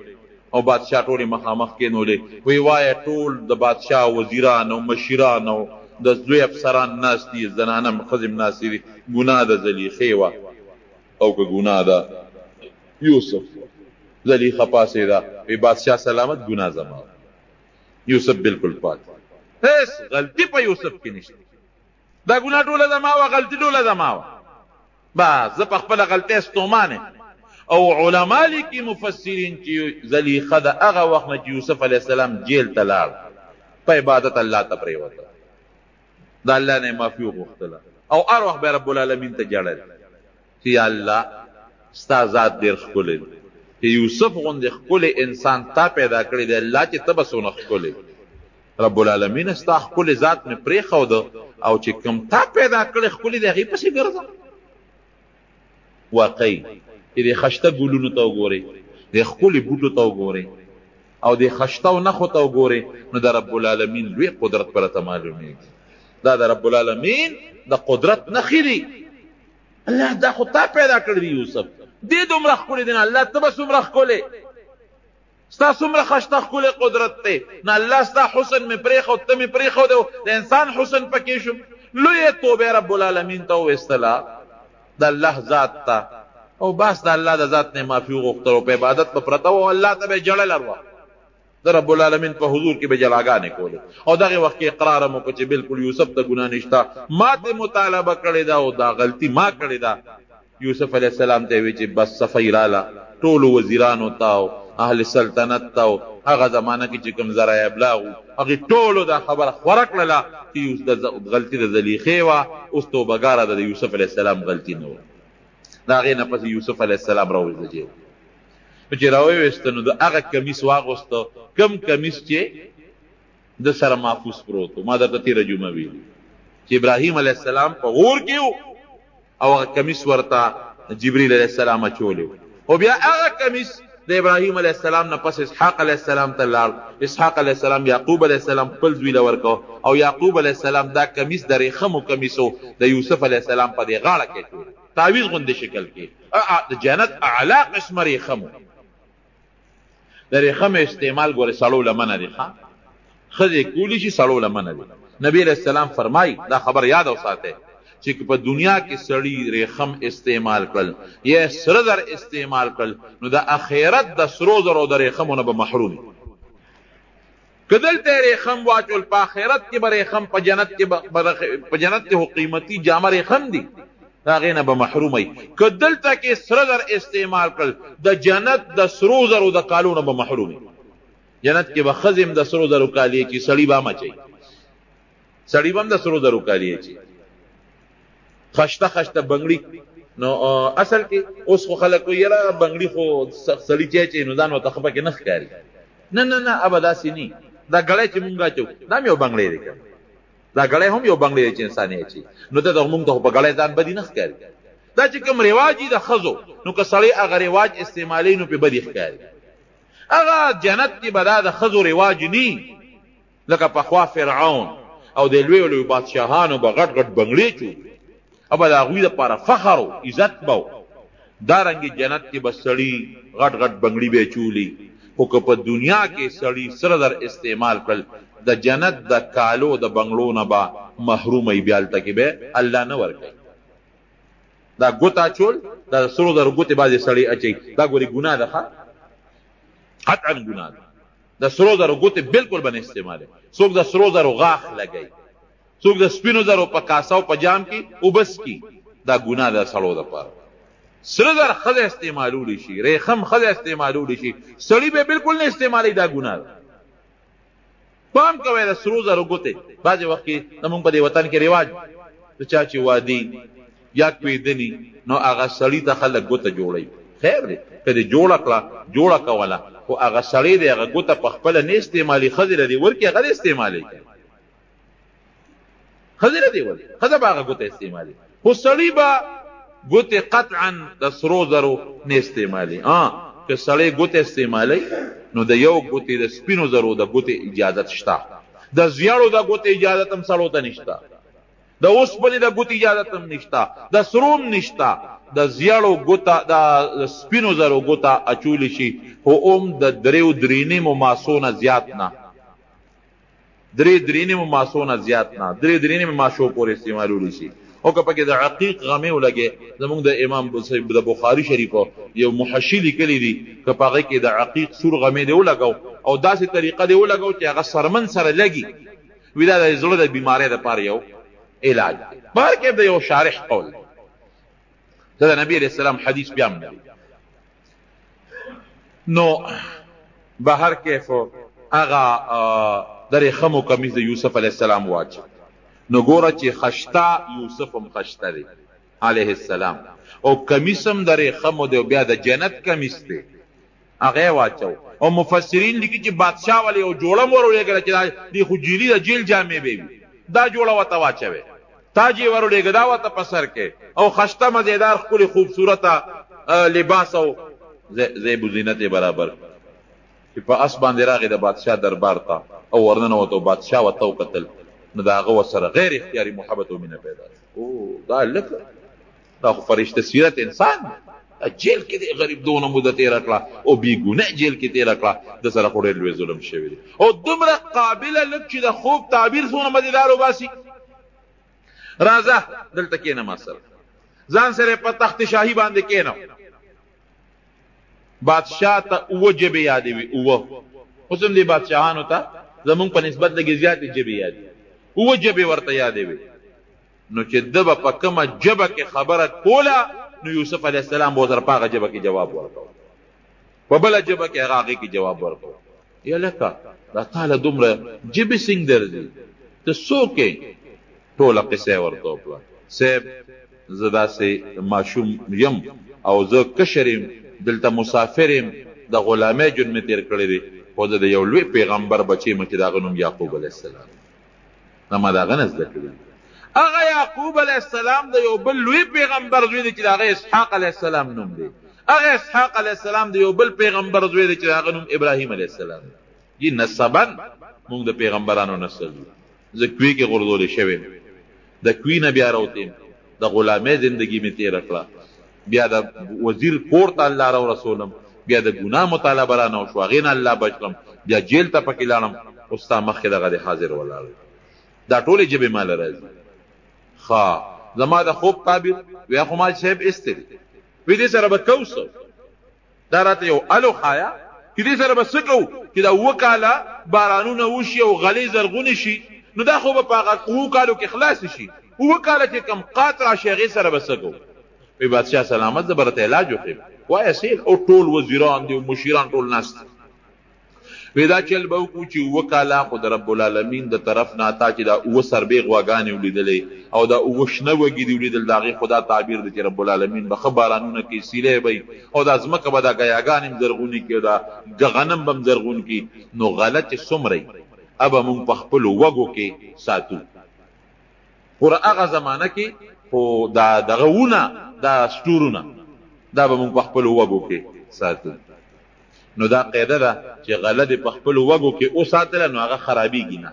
او بادشاه ټولې مخامخ کېنولې وی وایه ټول د بادشاه وزیران او مشیران او د لوی افسران ناست دي زنانه ښځې هم ناستې دي ګناه د زلیخې وه او که ګناه ده یوسف زلیخه پاسېده وی بادشاه سلامت ګناه زما یوسف بالکل پاک هیڅ غلطي په یوسف کې نشته دا ګناه ټوله زما وه غلطي ټوله زما وه بس زه په خپله غلطۍ ستومانه او علما لیکي مفسرین چې زلیخه د هغه وخت نه چې یوسف علیه السلام جیل ته لاړ په عبادت الله ته پرېوته د الله نه یې معافي وغوښتله او هر وخت به رب العالمین ته ژړل چې یا الله ستا ذات ډېر ښکلی دی چې یوسف غوندې ښکلی انسان تا پیدا کړی دی الله چې ته به څونه ښکلی رب العالمین ستا ښکلی ذات مې پرېښوده او چې کوم تا پیدا کړی ښکلی دی هغې پسې ګرځه واقعي چې د خشته ګلونو ته وګورئ د ښکلي بوټو ته وګورئ او د خشتو نښو ته وګورئ نو د رب العالمین لوی قدرت پرته معلومیږي دا د رب العالمین د قدرت نښې دي الله دا خو تا پیدا کړی دی یوسف دې دومره ښکلی دی نه الله ته به څومره ښکلی ستا څومره خشته ښکلی قدرت دی نه الله ستا حسن مې پرېښود ته مې پرېښود د انسان حسن پکې شو لویه توبې رب العالمین ته وویستله د الله ذات ته او بس د الله د ذات نه معافي وغوښتل او په عبادت به پرته و الله ته به جړل اروا د رب العالمین په حضور کې به جلاګانې کولې او دغه وخت کې اقرار هم وکړه چې بالکل یوسف ته ګناه نشته ما ته مطالبه کړې ده او دا غلطي ما کړې ده یوسف علیه السلام ته وی چې بس صفۍ راله ټولو وزیرانو ته او اهل سلطنت ته او هغه زمانه کې چې کوم ذرایع ابلاغ وو هغې ټولو دا خبره خوره کړله چې غلطي د زلیخې وه اوس توبهګاره ده د یوسف علیه السلام غلطي نه وه د هغې نه پسې یوسف علیه السلام راوویسته جیل نو چې راوویسته نو د هغه کمیس واغوسته کم کمیس چې د سره محفوظ پروت و ما درته تېره جمعه ویلي چې ابراهیم علیه السلام په غور کې و او هغه کمیس ورته جبریل علیه السلام اچولی و خو بیا هغه کمیس د ابراهیم علیه السلام نه پس اسحاق علیه السلام ته لاړ اسحاق علیه السلام یعقوب علیه السلام خپل زوی له ورکو او یعقوب علیه السلام دا کمیس د ریخمو کمیس و د یوسف علیه السلام په دې غاړه کې اچولی تعویض غوندې شکل کې د جنت اعلی قسمه ریخمو د ریخم استعمال ګورې سړو له منه دی ښځې کولی شي سړو له منه دی نبی علیه السلام فرمایي دا خبر یاد وساتئ چې په دنیا کې سړی ریخم استعمال کړل یا سره زر استعمال کړل نو د اخرت د سرو زرو د ریخمو نه به محروم که دلته ریخم واچول په آخرت کې به ریخم په جنت کې قیمتي جامه ریخم دي د هغې نه به محروم وي که دلته کې سره زر استعمال کړل د جنت د سرو زرو د کالو نه به محروم وي جنت کې به ښځې هم د سرو زرو کالي اچي سړي به هم اچوي سړي به هم د سرو زرو کالي اچي خشته خشته بنګړي نو اصل کې اوس خو خلک وایي یاره بنګړي خو سړي چې اچوي نو ځان ورته ښه پکې نه ښکاري نه ابه داسې نه دا ګړی چې مونږ اچو دا هم یو بنګړی دی دا ګړی هم یو بنګړی دی چې انسان یې اچي نو ته مونږ ته خو په ګړی ځان بدي نه ښکاري دا چې کوم رواج دي د ښځو نو که سړی هغه رواج استعمالوي نو پې بدي ښکاري هغه جنت کې به دا د ښځو رواج نی لکه پخوا فرعون او د لویو لویو بادشاهانو به غټ غټ بنګړې چو او به د هغوی دپاره فخر و عزت به و دارنګې جنت کې به سړي غټ غټ بنګړي به چولي خو که په دنیا کې سړي سره در استعمال کړل د جنت د کالو د بنګړو نه به محروم وي بیا هلته کې به الله نه ورکوي دا ګوت اچول دا سرو زرو ګوتې بعضې سړي اچوي دا ګورې ګناه ده قطعا ګناه ده د سرو زرو ګوتې بالکل به نه استعمالوي څوک د سرو زرو غاښ لګوي څوک د سپینو زرو په کاسه او په جام کې اوبس کی دا ګناه ده سړو دپاره سره زر خزه استعمالولی شي، ریخم خزه استعمالولی شي، سړی به بالکل نه استعمالي، دا ګناه ده. پام کوئ د سرو زرو ګوتې بعضې وخت کې زمونږ په دې وطن کې رواج د چا چې وادي یا کویدني نو هغه سړي ته خلک ګوته جوړوي. خیر دی که دې جوړه کوله خو هغه سړی دی هغه ګوته په خپله نه استعمالي، ښځې له دې ورکړي هغه دې استعمالي، ښځې له دې ورکړي ښځه به هغه ګوته استعمالي، خو سړي به ګوتې قطعا د سرو زرو نه استعمالي. که سړی ګوتې استعمالي نو د یو ګوتې د سپینو زرو د ګوتې اجازت شته، د زیړو د ګوتې اجازت هم سړو ته نشته، د اوسپنې د ګوتې اجازت هم نشته، د سروم نشته. د زیړو ګوته د سپینو زرو ګوته اچولی شي خو هم د دریو درېنیمو ماسو نه زیات نه، درې درېنیمو ماسو نه زیات نه، درې درېنیمو ماسو پورې استعمالولی شي. او که پکې د عقیق غمې ولګې، زمونږ د امام د بخاري شریفو یو محشي لیکلی دي که په هغې کې د عقیق سور غمې دې ولګو او داسې طریقه دې ولګو چې هغه سرمن سره لګي، وي دا د زړه د بیمارۍ دپاره یو علاج. بهر کې د یو شارح قول دا د نبی علیه السلام حدیث بیا هم لري. نو بهر کیف هغه د ریخمو کمیز د یوسف علیه السلام واچو، نو ګوره چې خشته یوسف هم خشته دی علیه السلام، او کمیس هم د ریخمو دی، بیا د جنت کمیس دی هغه واچو. او مفسرین لیکي چې بادشاه ولې یو جوړه ور ولېږله چې دی خو جیلي د جیل جامې به وي، دا جوړه ورته واچوې، تاج یې ور ولېږه دا ورته په سر کې، او خشته مزېدار ښکلې خوبصورته لباس او زیب و زینت یې برابر چې په اس باندې راغی د بادشاه دربار ته او ورننوت او بادشاه ورته وکتل نو د هغه ورسره غیر اختیاري محبت او مینه پیدا شوه. او دا لکه دا خو فرشته سیرت انسان جیل کې دی غریب دونه موده تېره کړه او بېګناه جیل کې تېره کړه، د سره خو ډېر لوی ظلم شوی دی. او دومره قابله لږ چې د خوب تعبیر څونه مزېدار وباسي. راځه دلته کېنه ما سره، ځان سره په تخت شاهي باندې کېنه. بادشاه ته اوه جبې یادوي، اوه اوس هم دې بادشاهانو ته زمونږ په نسبت لږې زیاتې جبې یادوي، اوه جبې ورته یادوي. نو چې ده به په کومه جبه کې خبره کوله نو یوسف علیه السلام به ورسره په هغه جبه کې جواب ورکوه، په بله جبه کې هغه هغې کې جواب ورکوه. یا لکه دا تاله دومره جبې څنګه درځي، ته څوک یې؟ ټوله قصه یې ورته وکړه. صاحب زه داسې ماشوم یم او زه کشر یم، دلته مسافر یم، د غلامۍ ژوند مې تېر کړی دی، خو زه د یو لوی پیغمبر بچی یم چې د هغه نوم یعقوب علیه السلام، نه ما د هغه نه زده کړي. هغه یعقوب علیه السلام د یو بل لوی پیغمبر زوی دی چې د هغه اسحاق علیه السلام نوم دی، هغه اسحاق علیه السلام د یو بل پیغمبر زوی دی چې د هغه نوم ابراهیم علیه السلام دی. جی نسبا مونږ د پیغمبرانو نسل یو. زه کوی کې غورځولی شوی، د کوی نه بیا راوتیم، د غلامۍ زندګي مې تېره کړه، بیا د وزیر کور ته الله را ورسولم، بیا د ګناه مطالبه رانه وشو، هغې نه الله بچ کړم، بیا جیل ته پکې لاړم، اوس ستا مخکې دغه د حاضر ولاړ. دا ټولې ژبې ماله راځي. ښه زما د خوب تعبیر ویا خو ما صاحب ایستی دی، وی دې سره به کوو څه؟ دا راته یو الو ښایه چې دې سره به څه کوو چې دا اووه کاله بارانونه وشي او غلې زرغونې شي، نو دا خو به په هغه اووه کالو کې خلاص شي، اووه کاله چې کم قات راشي هغې سره به څه کوو؟ وی بادشاه سلامت زه به راته علاج وښیم. وایه سیل او ټول وزیران دي او مشیران ټول ناست دي. وی دا چل به وکړو چې اووه کاله خو د رب العالمین د طرف نه تا چې دا اووه سربې غواګانې ولیدلې او دا اووه شنه وږي دي ولیدل، د هغې خو دا تعبیر دی چې رب العالمین به ښه بارانونه کوي، سیلی به او دا ځمکه به دا ګیاګانې هم زرغونې کړي او دا غنم به هم زرغون کړي. نو غلط چې څومره وي ابه مونږ په خپلو وږو کې ساتو. ګوره هغه زمانه کې خو دا دغه ونه دا سټورونه دا به مونږ په خپلو وږو کې ساتو. نو دا قاعده ده چې غله دې په خپلو وږو کې وساتله نو هغه خرابېږي نه.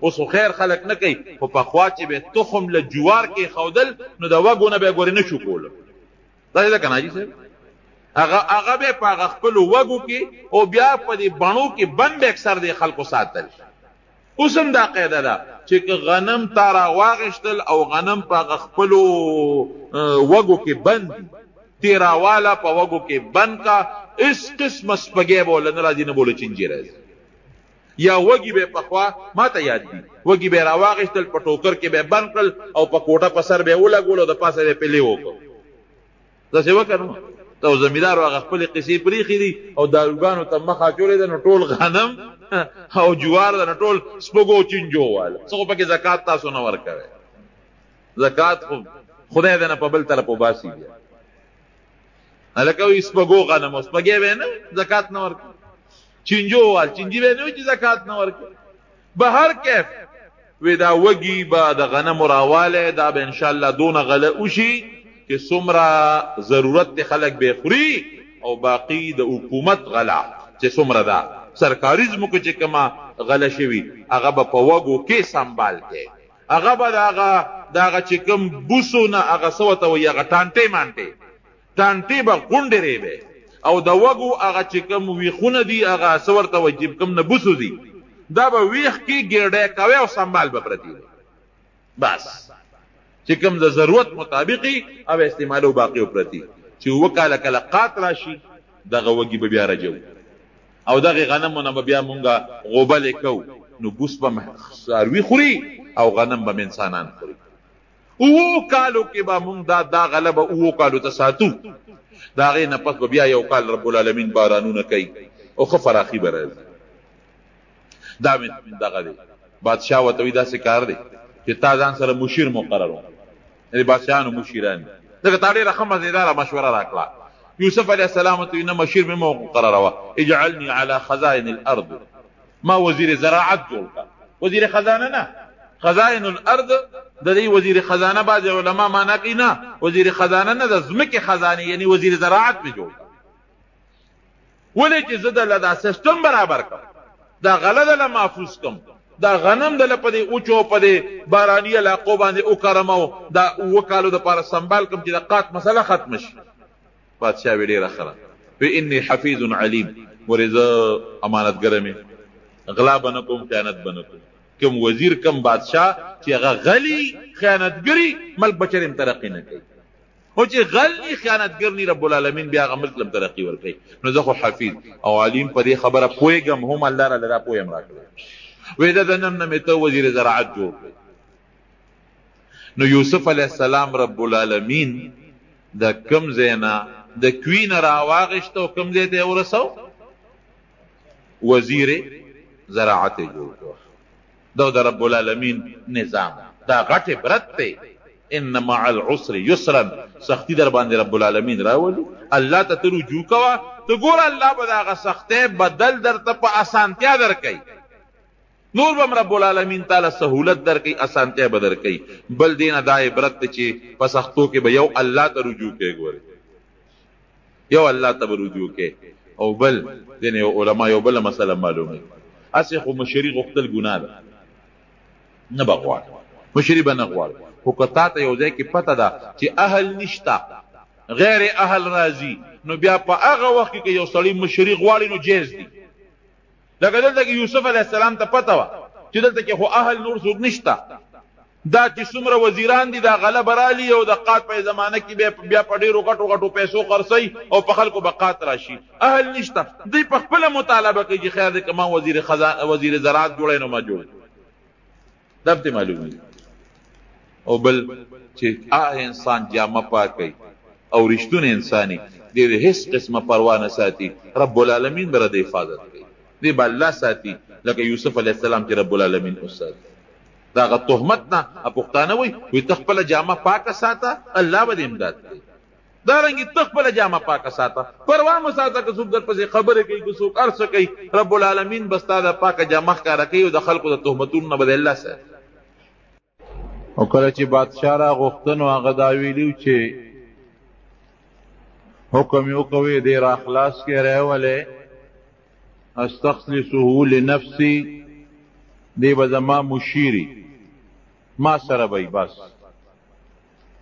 اوس خو خیر خلک نه کوي، خو پخوا چې به تخم له جوار کې ښودل نو د وږو نه به یې ګورې نه شو کولی. داسې ده که نه حاجي صاحب؟ هغه به په هغه خپلو وږو کې او بیا په دې بڼو کې بند به اکثر دې خلکو ساتل. اوس هم دا قاعده ده چې که غنم تا راواغېشتل او غنم په هغه خپلو وږو کې بند تیراواله په وږو کې بند کا، اس قسمه سپږی به وله نه راځي نه به وله چینجې راځي. یا وږي به پخوا ما ته یاد دي وږي به یې راواغېشتل په ټوکر کې به یې بند کړل او په کوټه په سر به یې ولګول او د پاسه به یې پلې وکړ داسې وکړه ته زمیندار هغه خپلې قصې پرېښې دي او داروګانو ته مخ اچولی ده نو ټول غنم او جوار ده نو ټول سپږو چینجو واله څه خو پکې زکات تاسو نه ورکوئ زکات خو خدای دې نه په بل طرف وباسي بیا هلکه وایي سپږو غنم او سپږې به نه زکات نه ورکوي چینجو وال چینجي به نه وي چې زکات نه ورکوي به هر کیف وی دا وږي به د غنمو راوالی دا به انشاءالله دونه غله وشي چې څومره ضرورت دی خلک به خوري او باقي د حکومت غله چې څومره ده سرکاري ځمکو چې کومه غله شوي هغه به په وږو کې سنبال کې هغه به د هغه چې کوم بوسو نه هغه څه ورته وایي هغه ټانټې به غونډرې وې او د وږو هغه چې کوم ویښونه دي هغه څه ورته وایي چې کوم نه بوسو دي دا به ویښ کې ګېډی کوي او سنبال به پرتي وي بس چې کوم د ضرورت مطابقي او استعمالو باقي پرتي چې اووه کاله کله قات راشي دغه وږي به بیا رجو او دغه غنمو نه به بیا مونږه غوبلې کوو نو بوس به څاروي خوري او غنم به انسانان خوري اووه کالو کې به مونږ دا غله به اووه کالو ته ساتو د هغې نه پس به بیا یو کال رب العالمین بارانونه کوي او ښه فراخي به راځي دا مې دغه دی بادشاه ورته وایي داسې کار دی چې تا ځان سره مشیر مقرر و د بادشاهانو مشیران دي ځکه تا ډېره ښه مزېداره مشوره راکړه یوسف علیه السلام ورته وایي نه مشیر مې مه مقرروه اجعلني على خزائن الارض ما وزیر زراعت جوړ کړه وزیر خزانه نه خزائن الارض د دې وزیر خزانه بعضې علما معنا کوي نه وزیر خزانه نه د ځمکې خزانې یعنی وزیر زراعت مې جوړ کړه ولې چې زه دله دا سیسټم برابر کړم دا غله دله محفوظ کم دا غنم دله په دې اوچو په دې باراني علاقو باندې وکرم او دا اووه کالو دپاره سنبال کم چې د قات مسله ختمه شي بادشاه وی ډېره ښه وی انی حفیظ علیم ورې زه امانتګره مې غلا به نه کوم خیانت به نه کوم کوم وزیر کم بادشاه چې هغه غلي خیانتګري ملک بچر هم ترقي نه کوي او چې غلي خیانتګر نی رب العالمین بیا هغه ملک لم ترقي ورکوي نو زه خو حفیظ او علیم په دې خبره پوهېږم هم الله راله دا پوهه هم راکړی وی د نن نه مې ته وزیر زراعت جوړ کړی نو یوسف علیه السلام رب العالمین د کوم ځای نه د کوی نه راواغېسته او کوم ځای ته یې ورسو وزیر زراعت یې جوړ کړ دا د رب العالمین نظام دا غټ عبرت دی ان مع العسر یسرا سختی در باندې رب العالمین راولي الله ته ته رجوع کوه ته ګوره الله به د هغه سختۍ بدل درته په اسانتیا درکوي نور به رب العالمین تعالی سهولت درکوي اسانتیا به درکوي بل دې نه دا عبرت دی چې په سختو کې به یو الله ته رجوع کوي ګورې یو الله ته به رجوع کوي او بل ځینې علما یو بله مسله معلوموي هسې خو مشري غوښتل ګناه ده نه به غواړي مشري به نه غواړي خو که تا ته یو ځای کې پته ده چې اهل نشته غیر اهل راځي نو بیا په هغه وخت کې یو سړی مشري غواړي نو جیز دي لکه دلته کې یوسف علیه السلام ته پته وه چې دلته کې خو اهل نور څوک نشته دا چې څومره وزیران دي دا غله به رالي او د قات په زمانه کې بیا په ډېرو غټو غټو پیسو خرڅوي او په خلکو به قات راشي اهل نشته دوی په خپله مطالبه کوي چې خیر دی که ما وزیر زراعت جوړی نو ما جوړ دا به معلوم دي او بل چې انسان جامه پاکوي او رښتون انساني دې هیڅ قسمه پروا نه ساتي رب العالمین به د حفاظت کوي دې به الله ساتي لکه یوسف علیه السلام چې رب العالمین وساتي د هغه تهمت نه پښتانه وایي ته خپله جامه پاکه ساته الله به دې امداد کوي دارنګې ته خپله جامه پاکه ساته پروا مه ساته که څوک درپسې خبرې کوي که څوک هر څه کوي رب العالمین به ستا د پاکه جامه ښکاره کوي او د خلکو د تهمتونو نه به د الله ساتي او کله چې بادشاه را غوښته نو هغه دا ویلي چې حکم یې وکوي دې را خلاص کې راولې استخلصه لنفسي دی به زما مشیري ما سره به بس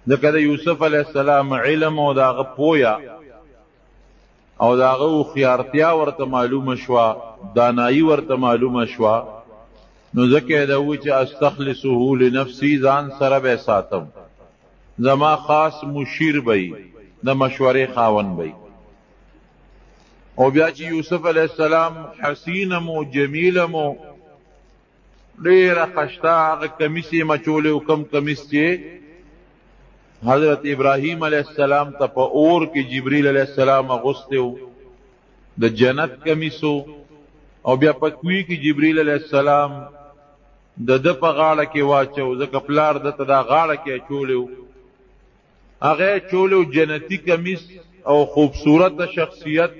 ځکه د یوسف علیه السلام علم او د هغه پویه او د هغه هوښیارتیا ورته معلومه شوه دانایي ورته معلومه شوه نو ځکه یې ده ووایي چې استخلصه لنفسي ځان سره به ساتم زما خاص مشیر به د مشورې خاوند به او بیا چې یوسف علیه السلام حسینم و جمیلم و ډېره خشته هغه کمیس یې مچولی و کم کمیس چې حضرت ابراهیم علیہ السلام ته په اور کې جبرئیل علیہ السلام اغوستو د جنت کمیسو او بیا په کوی کې جبرئیل علیہ السلام د په غاړه کې واچو ځکه پلار د ته دا غاړه کې چولیو هغه چولیو جنتی کمیس او خوبصورت شخصیت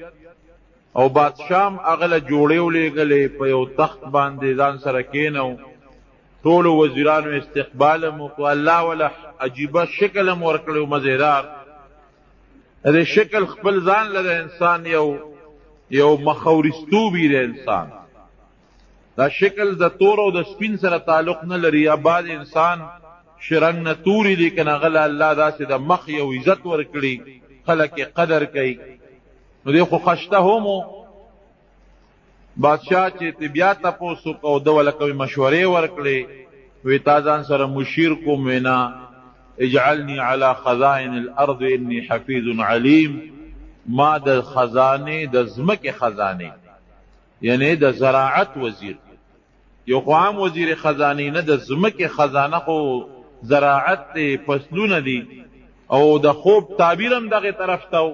او بادشاہ هغه جوړیو لګلې په یو تخت باندې ځان سره کېنو ټول وزیرانو استقبال مو کو الله ولا عجیبه شکل مور کړو مزیدار دې شکل خپل ځان له انسان یو مخورستوبی دی انسان دا شکل د تور او د سپین سره تعلق نه لري آباد انسان شرنګ نه توري لیکن غل الله داسې د مخ یو عزت ورکړي خلک قدر کوي نو دی خو خشته همو بادشاہ چې طبیعت تاسو کو د ولکوي مشورې ورکړي وی تازان سره مشیر کو مینا اجعلني على خزائن الارض اني حفيظ عليم ما د خزانه د زمکه خزانه یعنی د زراعت وزیر یو قوم وزیر خزانه نه د زمکه خزانه خو زراعت فصلونه دي او د خوب تعبیرم دغه طرف ته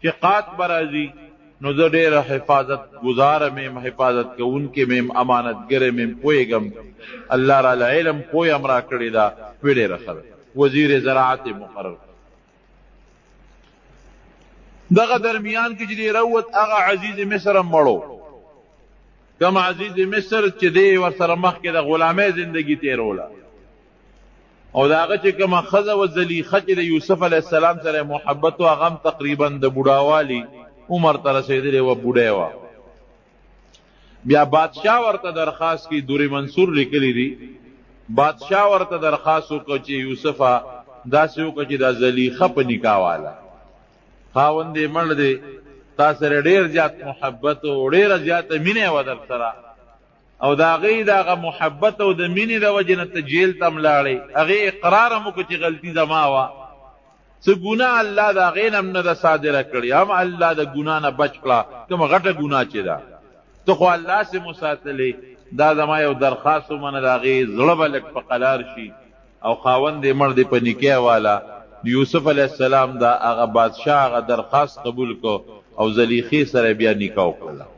چې قات برازي نو زه ډېر حفاظت گزار مم حفاظت کوونکې مم امانتګر مم پویګم الله را علم پوی امرا کړی دا ویډه رخر وزیر زراعت مقرر دغه درمیان کې چې روت هغه عزیز مصر مړو کما عزیز مصر چې دی ور سره مخ کې د غلامه زندگی تیروله او داغه چې کما خزه و زلیخه چې د یوسف علی السلام سره محبت او غم تقریبا د بوډاوالی عمر ته رسیدلی و بوډه وا بیا بادشاہ ورته درخواست کی دوری منصور لیکلی دی بادشاہ ورته درخواست وکړي چې یوسفه داسې وکړي چې د زلیخه په نکاح والا خاوند یې مړ دی تاسو سره ډیر زیات محبت او ډیر زیات مینه و در سره او دا غي دا محبت او د مینې د وجنه ته جیل تم لاړې هغه اقرار مو کو چې غلطی زما وا څه ګناه الله دا غینم نه د صادره کړی هم الله د ګناه نه بچ کړه کوم غټه ګناه چې دا ته خو الله سي مساتلې دا زما یو درخواست منه دا غي زړه بلک په قلار شي او خاوند یې مړ دی په نکاح والا یوسف علی السلام دا هغه بادشاہ هغه درخواست قبول کو او زلیخی سره بیا نکاح وکړه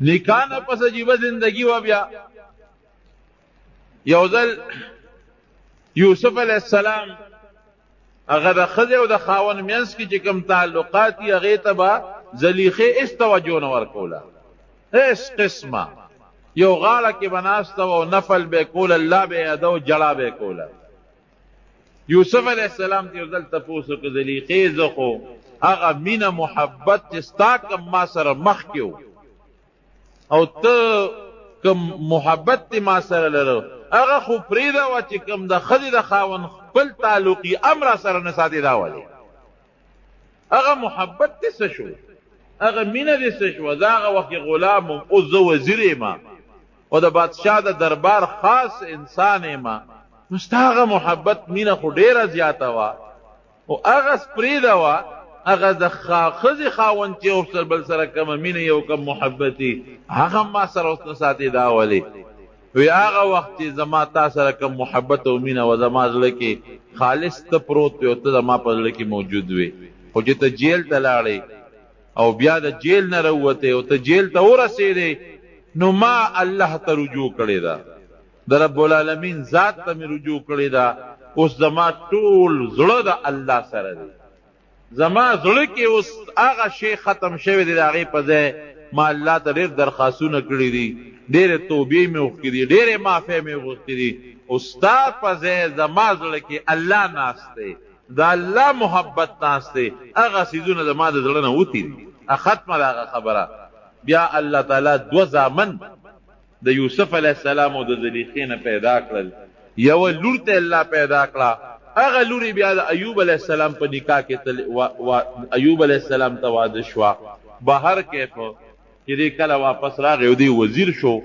نکاح نه پس عجیبه زندگی و بیا یو ځل یوسف علیہ السلام هغه د خځه او د خاون مینس کې چې کوم تعلقات یې هغه ته به زلیخه اس توجه نه ورکوله هیڅ قسمه یو غاړه کې بناسته او نفل به کول الله به ادو جړه به کوله یوسف علیہ السلام ته ځل تاسو کې زلیخه زخو هغه مینه محبت چې ستا کم ما سره مخ کېو او ته کوم محبت ما سره لرو هغه خو فریدا و چې کوم د خدي د خاون خپل تعلقي امر سره نه ساتي دا ولي هغه محبت څه شو هغه مینه دې څه شو دا هغه وخت غلام او زو وزیر ما او د بادشاہ د دربار خاص انسان ما مستغه محبت مینه خو ډیره زیاته وا او هغه فریدا و هغه د خاخذ خاون چې او سر بل سره کوم مینه یو کوم محبتي هغه ما سره اوس ساتي دا ولي وی هغه وخت زما تاسو سره کوم محبت او مینه و زما زړه کې خالص ته پروت او ته زما په زړه کې موجود وي خو چې ته جیل ته لاړې او بیا د جیل نه راوته او ته جیل ته ورسېدې نو ما الله ته رجوع کړی دا د رب العالمین ذات ته مې رجوع کړی دا اوس زما ټول زړه د الله سره دی زما زړه کې اوس هغه شی ختم شوی دی هغه په ځای ما الله ته ډېر درخواستونه کړی دي ډېر توبې مې وکړې دي ډېر معافی مې وکړې دي استاد په ځای زما زړه کې الله ناشته دا الله محبت ناشته هغه سيزونه زما د زړه نه وتی دي ختمه هغه خبره بیا الله تعالی دو زامن د یوسف علی السلام او د زلیخې پیدا کړل یو لور ته الله پیدا کړه هغه لوري بیا د ایوب علی السلام په نکاح کې ایوب علی السلام ته واده شو بهر کیف چې دې کله واپس راغی او دی وزیر شو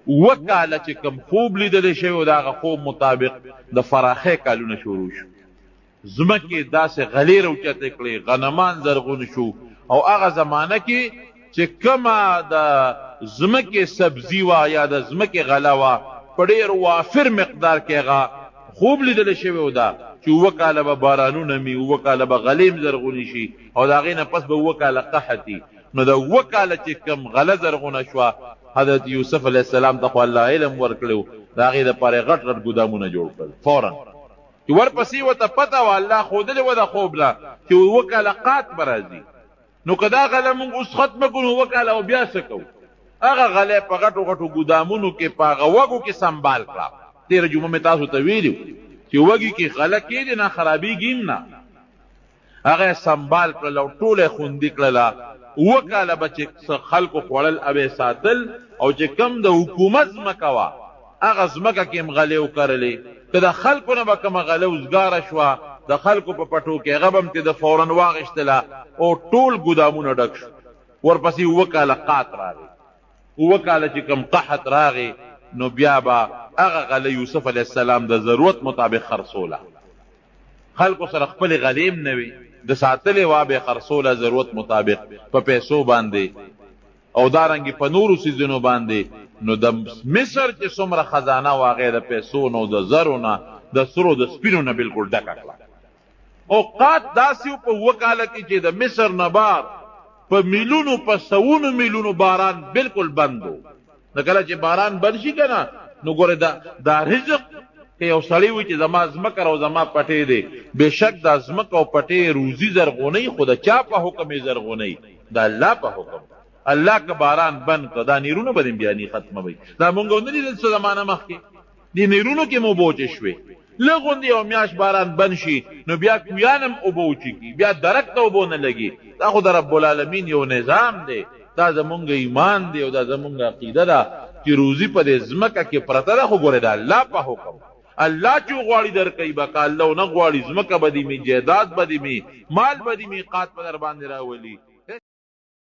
وکاله چې کم خوب لیدل شوی او دا خوب مطابق د فراخه کالونه شروع شو زمکه داسې غلیر او چته کړي غنمان زرغون شو او هغه زمانہ کې چې کما د زمکه سبزی وا یا د زمکه غلا وا په ډیر وافر مقدار کې هغه خوب لیدل شوی و دا چې چې 7 کاله به بارانونه مي 7 کاله به غلیم زرغونی شي او د هغې نه پس به 7 کاله قحطي نو د 7 کاله چې کم غله زرغونه شوه حضرت یوسف علیه السلام ته خو الله علم ورکړی د هغې دپاره یې غټ غټ ګودامونه جوړ کړل فورا چې ورپسې ورته پته وه الله ښودلې وه د خوب له چې 7 کاله قات به راځي نو که دا غله مونږ اوس ختمه کړو 7 کاله او بیا څه کوو هغه غله په غټو غټو ګودامونو کې په هغه وږو کې سنبال کړه تېره جمعه مې تاسو ته ویلي چې وږي کې غله کېږي نه خرابېږي هم نه هغه یې سنبال کړله او ټوله یې خوندي کړله 7 کاله به چې خلکو خوړل او یې ساتل او چې کم د حکومت ځمکه وه هغه ځمکه کې هم غلې وکرلې که د خلکو نه به کومه غله وزګاره شوه د خلکو په پټو کې هغه به هم چې د فورا واغېشتله او ټول ګودامونه ډک شو ورپسې 7 کاله قات راغی 7 کاله چې کوم قحط راغی نو بیا به هغه غله یوسف علیه السلام د ضرورت مطابق خرڅوله خلکو سره خپلې غلې هم نه وي د ساتلې وا به خرڅوله ضرورت مطابق په پیسو باندې او دارنګې په نورو څیزونو باندې نو د مصر چې څومره خزانه وه هغې د پیسو نه او د زرو نه د سرو د سپینو نه بلکل ډکه کړه اوقات داسې و په 7 کاله کې چې د مصر نه بار په میلونو په سوونو میلونو باران بلکل بند و نو کله چې باران بند شي که نه نو ګورې دا رزق که یو سړی وي چې زما ځمکه او زما پټې دی بېشک دا ځمکه او پټې روزي زرغونی خو د چا په حکم یې زرغونی د الله په حکم الله که باران بند کړه دا نیرونه به دې بیا ختموي دا مونږ نه لیدل څه زمانه مخکې دې نیرونو کې مو بوچې شوې لږ غوندې یو میاشت باران بند شي نو بیا کویان هم اوبه وچېږي بیا درک ته اوبه نه لګي دا خو د رب العالمین یو نظام دی دا زمونږ ایمان دی او دا زمونږ عقیده ده چې روزي په دې ځمکه کې پرته ده خو ګورې د الله په حکم الله چې غواړي درکوي به که الله ونه غواړي ځمکه به دې مي جایداد به دې مي مال به دې مي قات په در باندې راولي